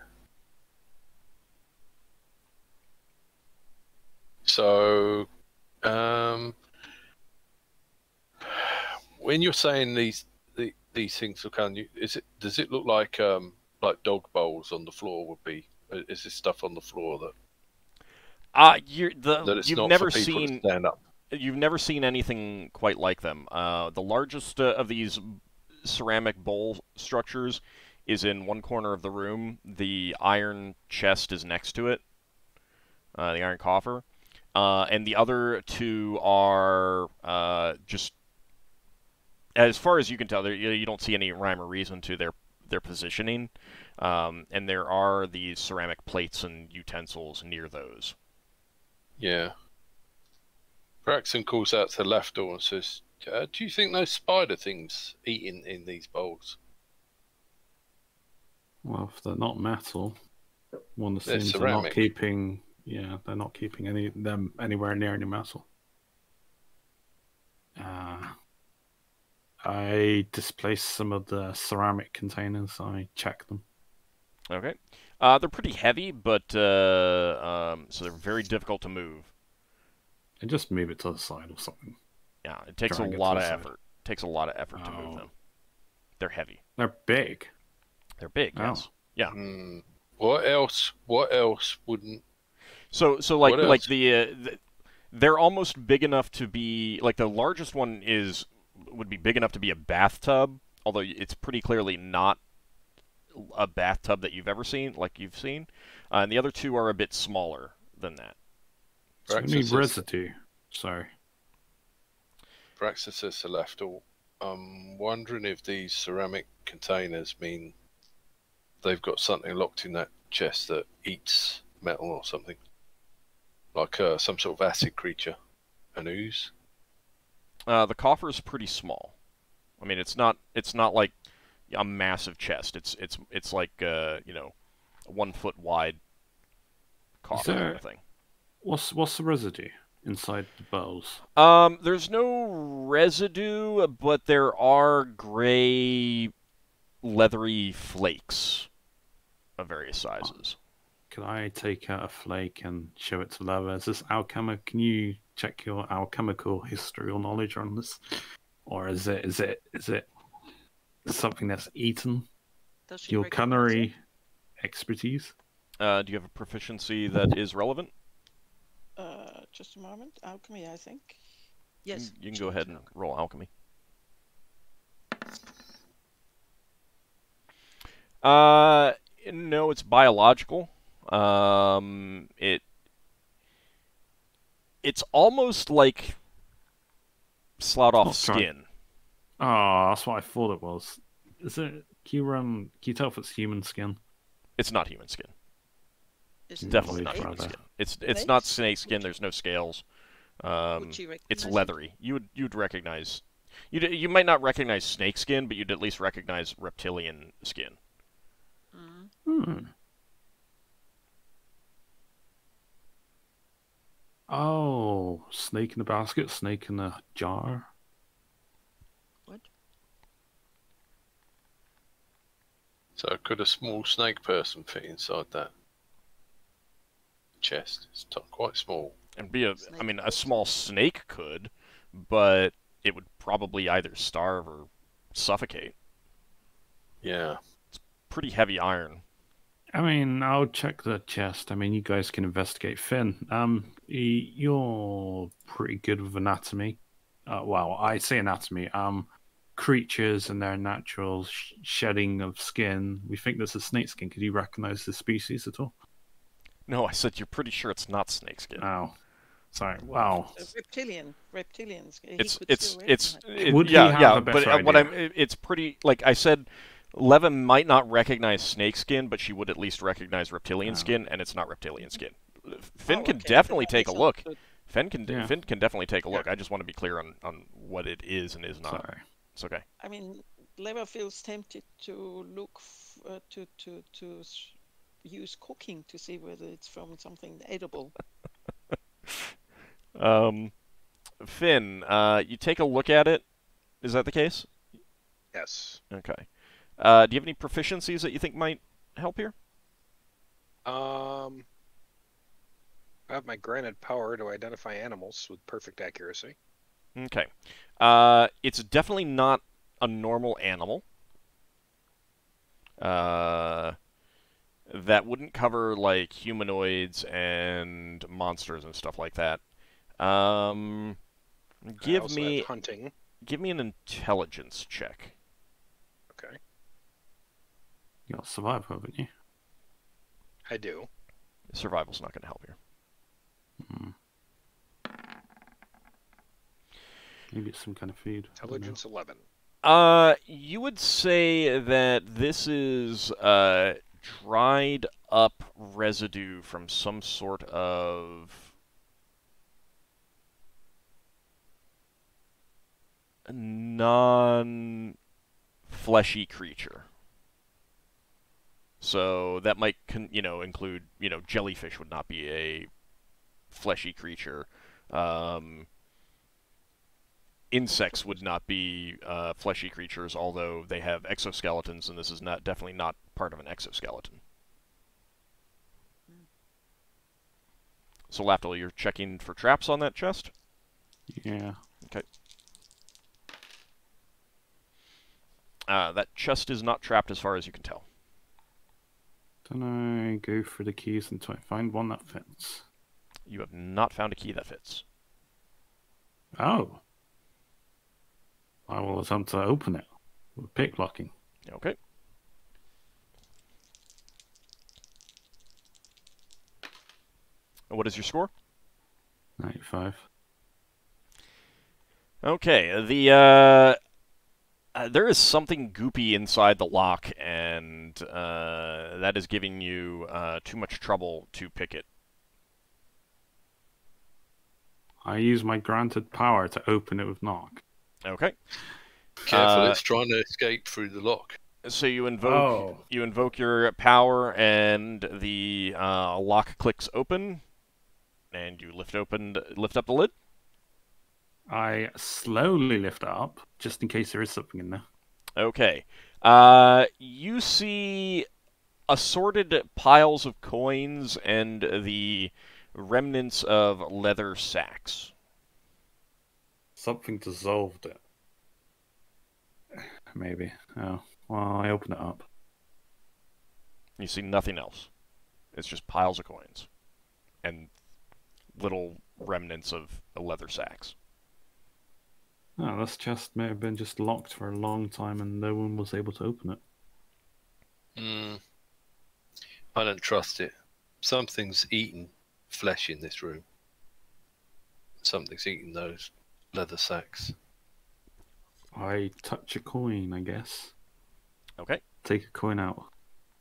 So, when you're saying these things look does it look like dog bowls on the floor would be? Is this stuff on the floor that it's you've not never for people seen to stand up? You've never seen anything quite like them. The largest of these ceramic bowl structures is in one corner of the room. The iron chest is next to it, the iron coffer. And the other two are just, as far as you can tell, you don't see any rhyme or reason to their positioning. And there are these ceramic plates and utensils near those. Yeah. Braxon calls out to Lafdul and says, do you think those spider things eat in these bowls? Well, if they're not metal, one They're assumes they're not ceramic. keeping. Yeah, they're not keeping them anywhere near any metal. I displaced some of the ceramic containers. I checked them. Okay. They're pretty heavy, but so they're very difficult to move. And just move it to the side or something. Yeah, it takes a Drag it lot to of the side. effort. It takes a lot of effort to move them. They're heavy. They're big. They're big, Oh. yes. Yeah. What else wouldn't? So like What else? they're almost big enough to be like the largest one would be big enough to be a bathtub, although it's pretty clearly not a bathtub that you've ever seen, like you've seen. And the other two are a bit smaller than that. So we Braxton need says- residue. Sorry. Braxton says to Lafdul, I'm wondering if these ceramic containers mean they've got something locked in that chest that eats metal or something. Like some sort of acid creature. An ooze. The coffer is pretty small. I mean, it's not like a massive chest. It's like a 1 foot wide coffer kind of thing. What's the residue inside the bowls? There's no residue, but there are gray, leathery flakes of various sizes. Could I take out a flake and show it to Lava? Is this alchemical? Can you check your alchemical history or knowledge on this, or is it something that's eaten? Does she Your recognize culinary expertise. Do you have a proficiency that is relevant? it? Just a moment. Alchemy, I think. Yes. You can go ahead and roll alchemy. No, it's biological. It's almost like slough off Not dry. skin. Oh, that's what I thought it was. Is it? Can you tell if it's human skin? It's not human skin. Is It's it definitely Snake not human rather. skin. It's not Snakes? snake skin. There's no scales. Would you It's recognize it? leathery. You'd recognize. You might not recognize snake skin, but you'd at least recognize reptilian skin. Mm. Hmm. Oh, snake in the basket, snake in the jar. What? So could a small snake person fit inside that chest? It's quite small. And be a, Snake I mean, a person. small snake could, but it would probably either starve or suffocate. Yeah. Pretty heavy iron. I mean, I'll check the chest. I mean, you guys can investigate. Finn, you're pretty good with anatomy. Well, I say anatomy. Creatures and their natural shedding of skin. We think this is snake skin. Could you recognize the species at all? No, I said you're pretty sure it's not snake skin. Oh, sorry. Wow. Reptilians. Would he yeah, have yeah. a But better what idea? it's pretty. Like I said, Leva might not recognize snake skin, but she would at least recognize reptilian Oh. skin, and it's not reptilian skin. Finn Oh, can okay. definitely Then take a it's look. understood. Finn can Yeah. Finn can definitely take a look. I just want to be clear on what it is and is not. Sorry. It's okay. I mean, Lever feels tempted to look use cooking to see whether it's from something edible. Finn, you take a look at it. Is that the case? Yes. Okay. Do you have any proficiencies that you think might help here? I have my granted power to identify animals with perfect accuracy. Okay. It's definitely not a normal animal. That wouldn't cover like humanoids and monsters and stuff like that. I Give also me have hunting. an intelligence check. Okay, You got survival, haven't you? I do. Survival's not going to help here. Maybe it's some kind of food. I don't know. Intelligence 11. You would say that this is dried up residue from some sort of non-fleshy creature. So that might, include, jellyfish would not be a fleshy creature. Insects would not be fleshy creatures, although they have exoskeletons, and this is definitely not part of an exoskeleton. So, Lafdul, you're checking for traps on that chest? Yeah. Okay. That chest is not trapped as far as you can tell. Don't I go for the keys until I find one that fits? You have not found a key that fits. Oh. I will attempt to open it with picklocking. Okay. And what is your score? 95. Okay, there is something goopy inside the lock, and that is giving you too much trouble to pick it. I use my granted power to open it with knock. Okay. Careful, it's trying to escape through the lock. So you invoke your power, and the lock clicks open, and you lift up the lid. I slowly lift it up, just in case there is something in there. Okay. You see assorted piles of coins and the remnants of leather sacks. Something dissolved it. Maybe. Oh, well, I open it up. You see nothing else. It's just piles of coins and little remnants of leather sacks. Oh, this chest may have been just locked for a long time and no one was able to open it. I don't trust it. Something's eaten flesh in this room. Something's eaten those leather sacks. I touch a coin, I guess. Okay. Take a coin out.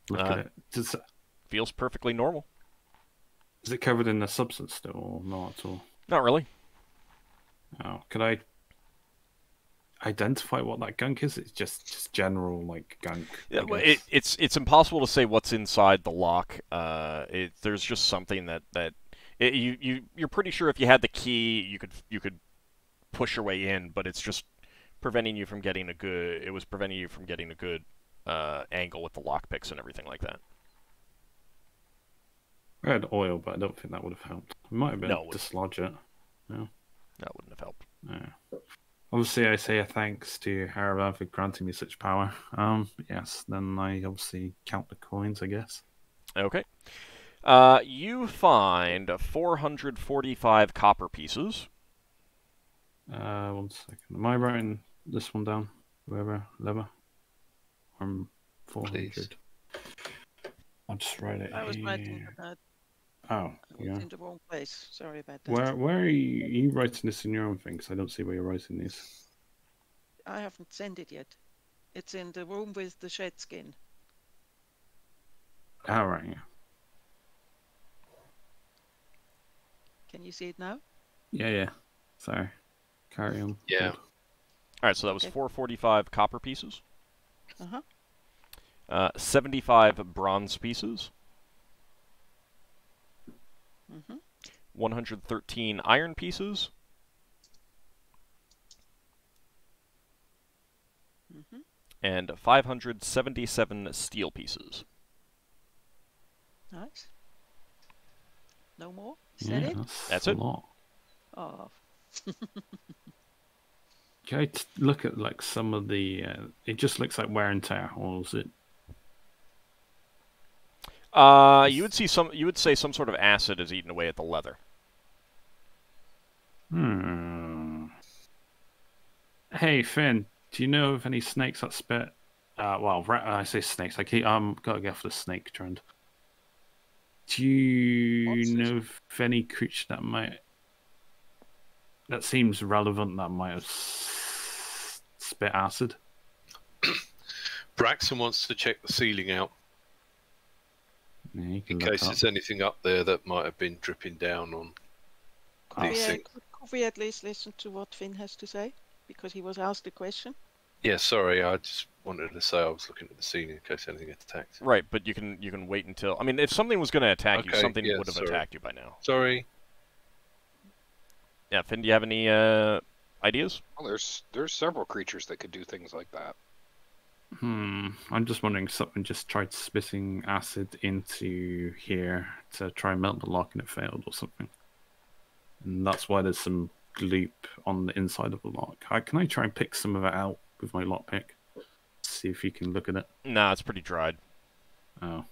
Look at it. Feels perfectly normal. Is it covered in a substance still, or not at all? Not really. Oh, could I identify what that gunk is? It's just general like gunk. Yeah, it's impossible to say what's inside the lock. There's just something that you're pretty sure if you had the key you could push your way in, but it's just preventing you from getting a good. It was preventing you from getting a good angle with the lockpicks and everything like that. I had oil, but I don't think that would have helped. It might have been No, dislodge it. No. That wouldn't have helped. Yeah. Obviously, I say a thanks to Haravan for granting me such power. Yes, then I obviously count the coins, I guess. Okay. You find 445 copper pieces. 1 second. Am I writing this one down? Whoever, Lever? 400. Please. I'll just write it I was here. writing that. Oh, I was yeah. in the wrong place. Sorry about that. Where are you writing this in your own thing? 'Cause I don't see where you're writing these. I haven't sent it yet. It's in the room with the shed skin. All right. Yeah. Can you see it now? Yeah. Sorry. Carry on. Yeah. All right, so that was Okay. 445 copper pieces. Uh-huh. 75 bronze pieces. Mm-hmm. 113 iron pieces. Mm-hmm. And 577 steel pieces. Nice. No more? Is that it? That's a it. lot. Oh. Can I look at like some of the? It just looks like wear and tear, or is it? You would see some. You would say some sort of acid is eaten away at the leather. Hey Finn, do you know of any snakes that spit? Well, I say snakes. I keep gotta get off the snake trend. Do you know of any creature that seems relevant that might have spit acid? Braxon wants to check the ceiling out Yeah, you can in look case up. there's anything up there that might have been dripping down on these things. Could we at least listen to what Finn has to say? Because he was asked the question. Yeah, sorry, I just wanted to say I was looking at the ceiling in case anything gets attacked. Right, but you can wait until. I mean, if something was going to attack you, Okay, something yeah, would have sorry. attacked you by now. Sorry. Yeah, Finn, do you have any ideas? Well, there's several creatures that could do things like that. I'm just wondering if something just tried spitting acid into here to try and melt the lock and it failed or something. And that's why there's some gloop on the inside of the lock. Can I try and pick some of it out with my lockpick? See if you can look at it. Nah, it's pretty dried. Oh.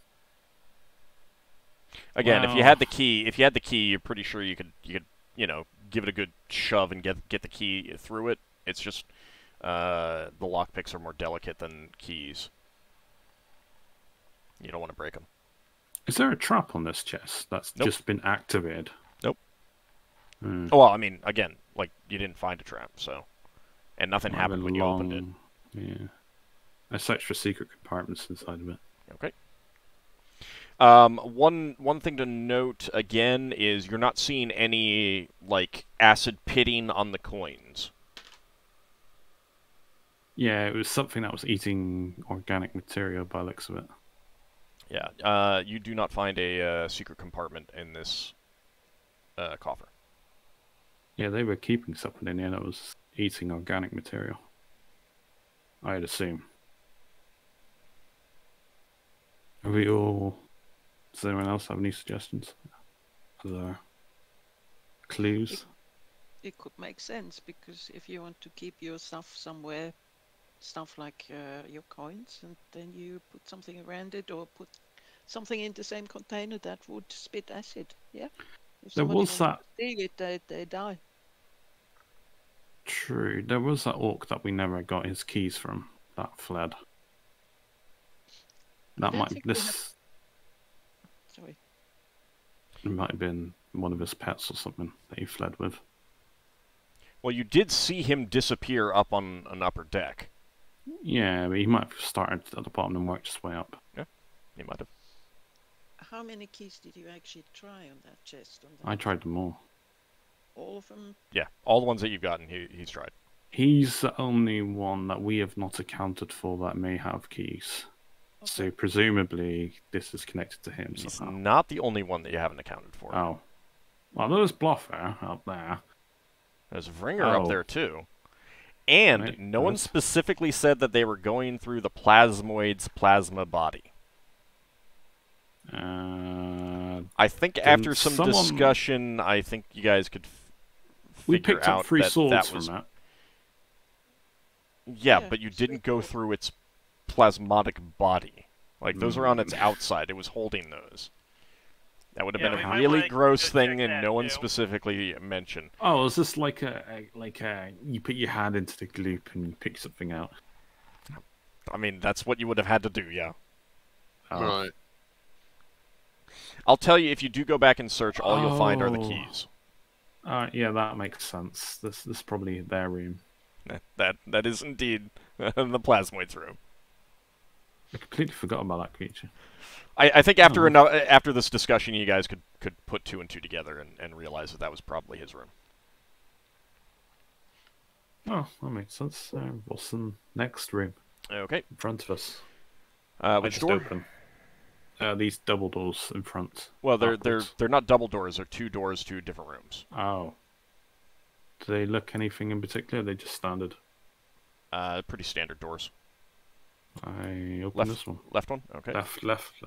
Again, if you Well- had the key, you're pretty sure you could give it a good shove and get the key through it. It's just the lockpicks are more delicate than keys. You don't want to break them. Is there a trap on this chest that's Nope. just been activated? Nope. Hmm. Well, I mean, again, like you didn't find a trap, so and nothing Might have happened been when you opened it. Yeah. I searched for secret compartments inside of it. Okay. One thing to note again is you're not seeing any like acid pitting on the coins. Yeah, it was something that was eating organic material by the looks of it. Yeah. You do not find a secret compartment in this coffer. Yeah, they were keeping something in here that was eating organic material. I'd assume. Are we all... Does anyone else have any suggestions? Other clues? It could make sense because if you want to keep your stuff somewhere, stuff like your coins, and then you put something around it or put something in the same container that would spit acid. Yeah. If There somebody was wants that... to steal it, they die. True. There was that orc that we never got his keys from. That fled. That don't might... think we This... Sorry. It might have been one of his pets or something that he fled with. Well, you did see him disappear up on an upper deck. Yeah, but he might have started at the bottom and worked his way up. He might have. How many keys did you actually try on that chest? On that? I tried them all. All of them? Yeah, all the ones that you've gotten, he's tried. He's the only one that we have not accounted for that may have keys. So Okay. presumably this is connected to him He's somehow. not the only one that you haven't accounted for. Oh. Well, there's Bluffer up there. There's Vringer up Oh. there too. And Right, no one what? specifically said that they were going through the plasmoid's plasma body. I think after some someone- discussion, I think you guys could we figure picked out up 3 that swords that from was... that. Yeah, Yeah, but you it's didn't pretty go cool. through its plasmodic body. Like, those are on its outside. It was holding those. That would have Yeah, been we a might really wanna gross go check thing, and that, no one too. specifically mentioned. Oh, is this like you put your hand into the gloop and you pick something out? I mean, that's what you would have had to do, yeah. Oh. Right. I'll tell you, if you do go back and search, all you'll find are the Oh. keys. Yeah, that makes sense. This is probably their room. That is indeed the plasmoid's room. I completely forgot about that creature. I think after Oh. after this discussion, you guys could put 2 and 2 together and realize that was probably his room. Oh, that makes sense. What's the next room Okay. in front of us? Which just door? open. These double doors in front. Well, Backwards. they're not double doors. They're 2 doors to different rooms. Oh. Do they look anything in particular? Are they just standard? Pretty standard doors. I open Left. this one. Left one. Okay. Left.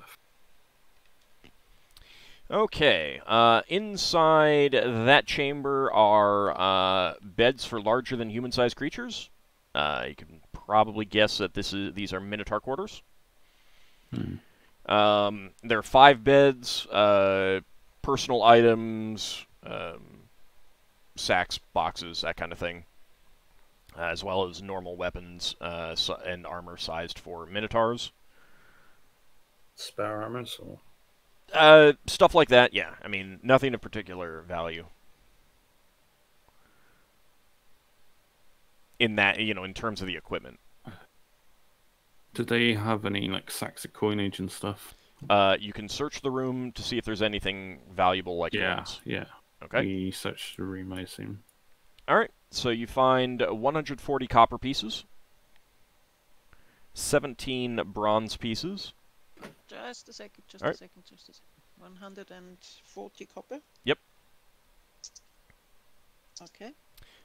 Okay. Inside that chamber are beds for larger than human-sized creatures. You can probably guess that these are Minotaur Quarters. There are 5 beds, personal items, sacks, boxes, that kind of thing, as well as normal weapons and armor sized for Minotaurs. Spare armors or? Stuff like that, yeah. I mean, nothing of particular value. In that, in terms of the equipment. Do they have any like sacks of coinage and stuff? You can search the room to see if there's anything valuable like coins. Yeah. Okay. We searched the room, I assume. Alright, so you find 140 copper pieces, 17 bronze pieces. Just a second, just Alright. a second, just a second. 140 copper? Yep. Okay.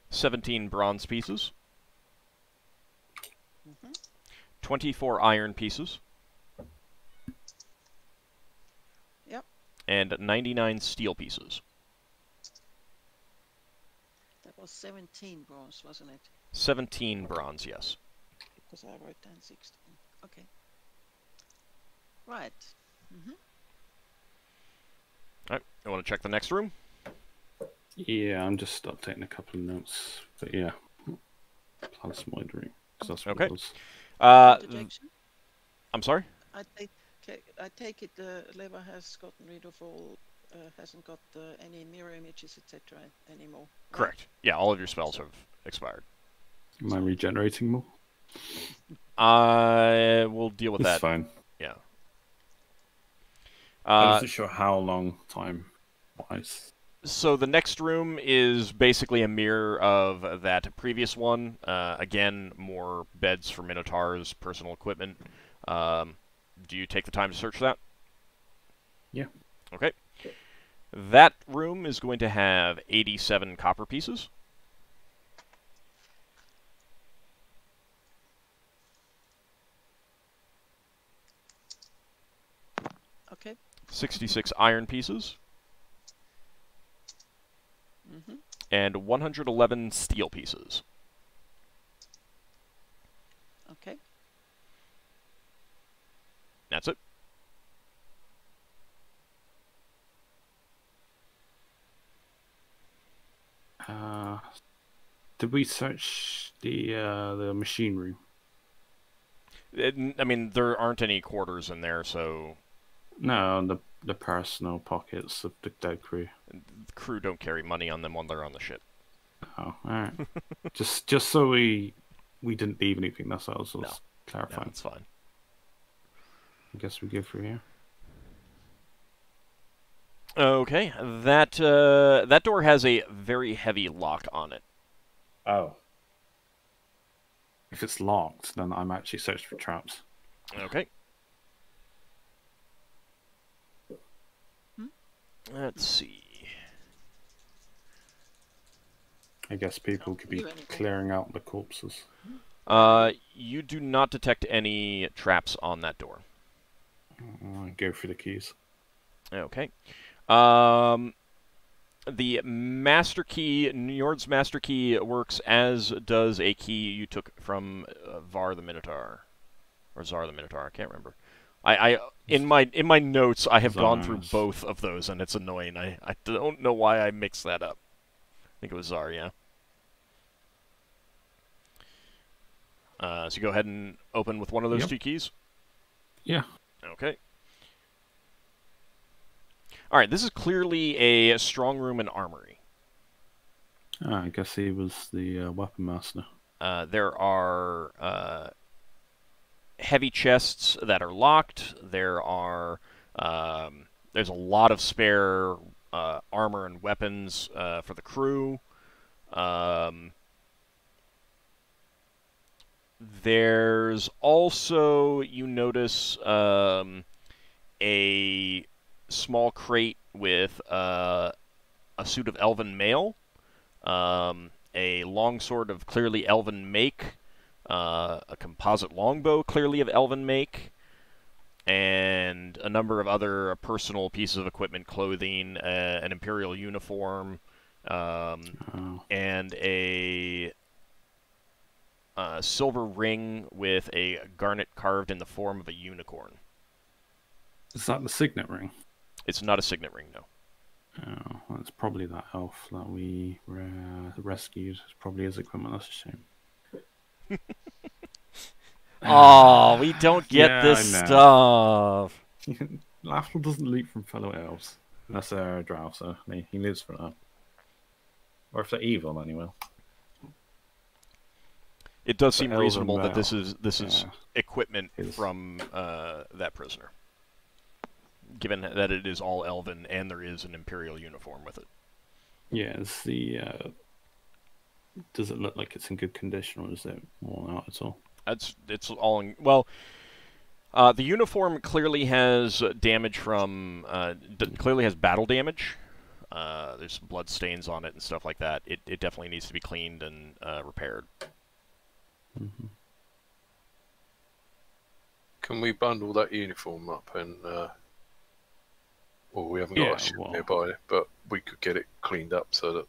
17 bronze pieces, Mm-hmm. 24 iron pieces. Yep. And 99 steel pieces. That was 17 bronze, wasn't it? 17 bronze, yes. Because I wrote down 16. Okay. Right. Mm-hmm. Alright, you want to check the next room? Yeah, I'm just updating a couple of notes. But yeah. Plasmoid room. 'Cause that's what Okay. it was. Interjection? I'm sorry? I take it Leva has gotten rid of all, hasn't got any mirror images, etc. anymore. right? Correct. Yeah, all of your spells have expired. Am I regenerating more? We'll deal with It's that. fine. Yeah. I wasn't sure how long time wise. So the next room is basically a mirror of that previous one. Again, more beds for Minotaurs, personal equipment. Do you take the time to search that? Yeah. Okay. That room is going to have 87 copper pieces. Okay. 66 iron pieces. Mm-hmm. And 111 steel pieces. Okay. That's it. Did we search the machine room? I mean, there aren't any quarters in there, so No, the personal pockets of the dead crew. the crew don't carry money on them when they're on the ship. Oh, alright. just so we we didn't leave anything. That's what I was No. clarifying. That's fine. I guess we go through here. Okay, that door has a very heavy lock on it. Oh. If it's locked, then I'm actually searching for traps. Okay. Hmm? Let's see. I guess people could be You anymore. clearing out the corpses. You do not detect any traps on that door. Go through the keys. Okay. The master key, Njord's master key, works as does a key you took from Var the Minotaur, or Zar the Minotaur. I can't remember. In my notes, I have gone through Zar's. both of those, and it's annoying. I don't know why I mixed that up. I think it was Zar, yeah. So you go ahead and open with one of those Yep. two keys. Yeah. Okay. All right, this is clearly a strong room and armory. I guess he was the weapon master. There are heavy chests that are locked. There's a lot of spare armor and weapons for the crew. There's also, you notice, a small crate with a suit of elven mail, a longsword of clearly elven make, a composite longbow clearly of elven make, and a number of other personal pieces of equipment, clothing, an imperial uniform, and a silver ring with a garnet carved in the form of a unicorn. Is that the signet ring? It's not a signet ring, no. Oh, well, it's probably that elf that we rescued. It's probably his equipment. That's a shame. Oh, we don't get Yeah, this I stuff. Lafdul doesn't loot from fellow elves. Unless they're drow, so he lives for that. Or if they're evil, anyway. It does seem elven reasonable that this mail. is equipment His- from that prisoner, given that it is all elven and there is an imperial uniform with it. Yeah, is the does it look like it's in good condition, or is it worn out at all? It's all in, well. The uniform clearly has damage from clearly has battle damage. There's some blood stains on it and stuff like that. It definitely needs to be cleaned and repaired. Mm-hmm. Can we bundle that uniform up and? Well, we haven't got Yeah, a ship well- nearby, but we could get it cleaned up so that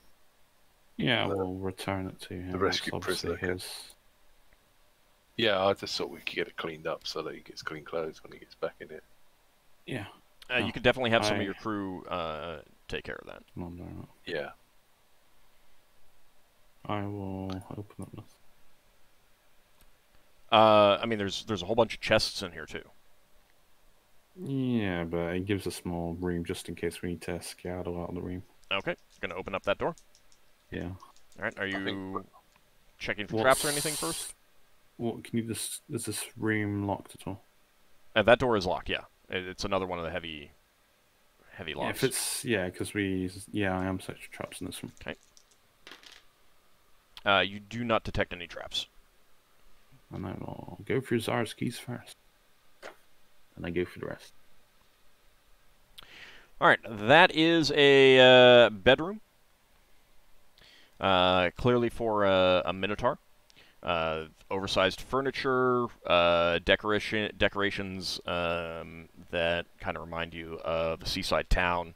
Yeah, we'll return it to him. the rescued It's obviously prisoner can- his. Yeah, I just thought we could get it cleaned up so that he gets clean clothes when he gets back in it. Yeah. You could definitely have some of I- your crew take care of that. No. Yeah. I will open up this. I mean, there's a whole bunch of chests in here too. Yeah, but it gives a small room just in case we need to skedaddle out of the room. Okay, gonna open up that door. Yeah. All right, are think you checking for traps or anything first? What can you just? Is this room locked at all? That door is locked. Yeah, it's another one of the heavy Yeah, locks. if it's because I am searching for traps in this room. You do not detect any traps. And I will go through Zar's keys first. And I go for the rest. All right, that is a bedroom. Clearly for a Minotaur. Oversized furniture, decorations that kind of remind you of a seaside town.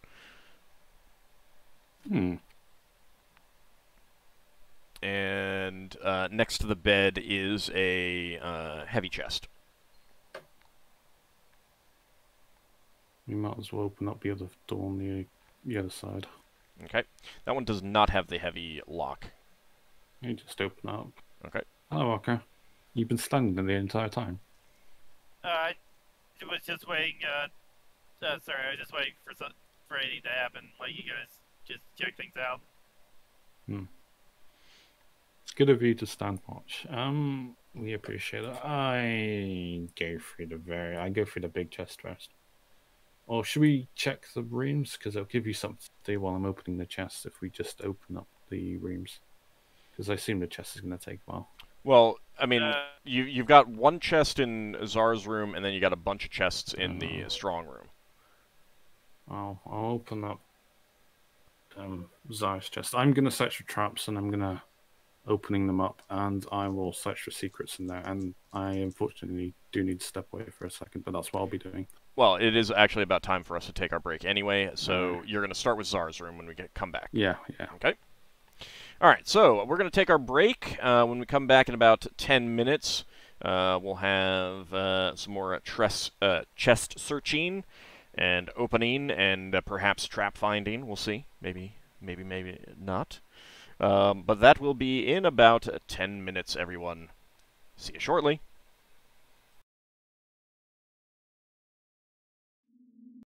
And next to the bed is a heavy chest. We might as well open up the other door on the other side. Okay, that one does not have the heavy lock. You just open up. Okay. Hello, Ockar. You've been stunned the entire time. I was just waiting. Sorry, I was just waiting for anything to happen. Let you guys just check things out. good of you to stand watch. We appreciate it. I go through the big chest first. Or should we check the rooms? Because it'll give you something to do while I'm opening the chest if we just open up the rooms. Because I assume the chest is going to take a while. Well, I mean, you've got one chest in Zar's room, and then you got a bunch of chests in the strong room. I'll open up Zar's chest. I'm going to search for traps, and I'm going to opening them up, and I will search for secrets in there. And I unfortunately do need to step away for a second, but that's what I'll be doing. Well, it is actually about time for us to take our break anyway, so you're going to start with Zar's room when we come back. Yeah. Okay. All right, so we're going to take our break. When we come back in about 10 minutes, we'll have some more chest searching and opening and perhaps trap finding. We'll see. Maybe not. But that will be in about 10 minutes, everyone. See you shortly.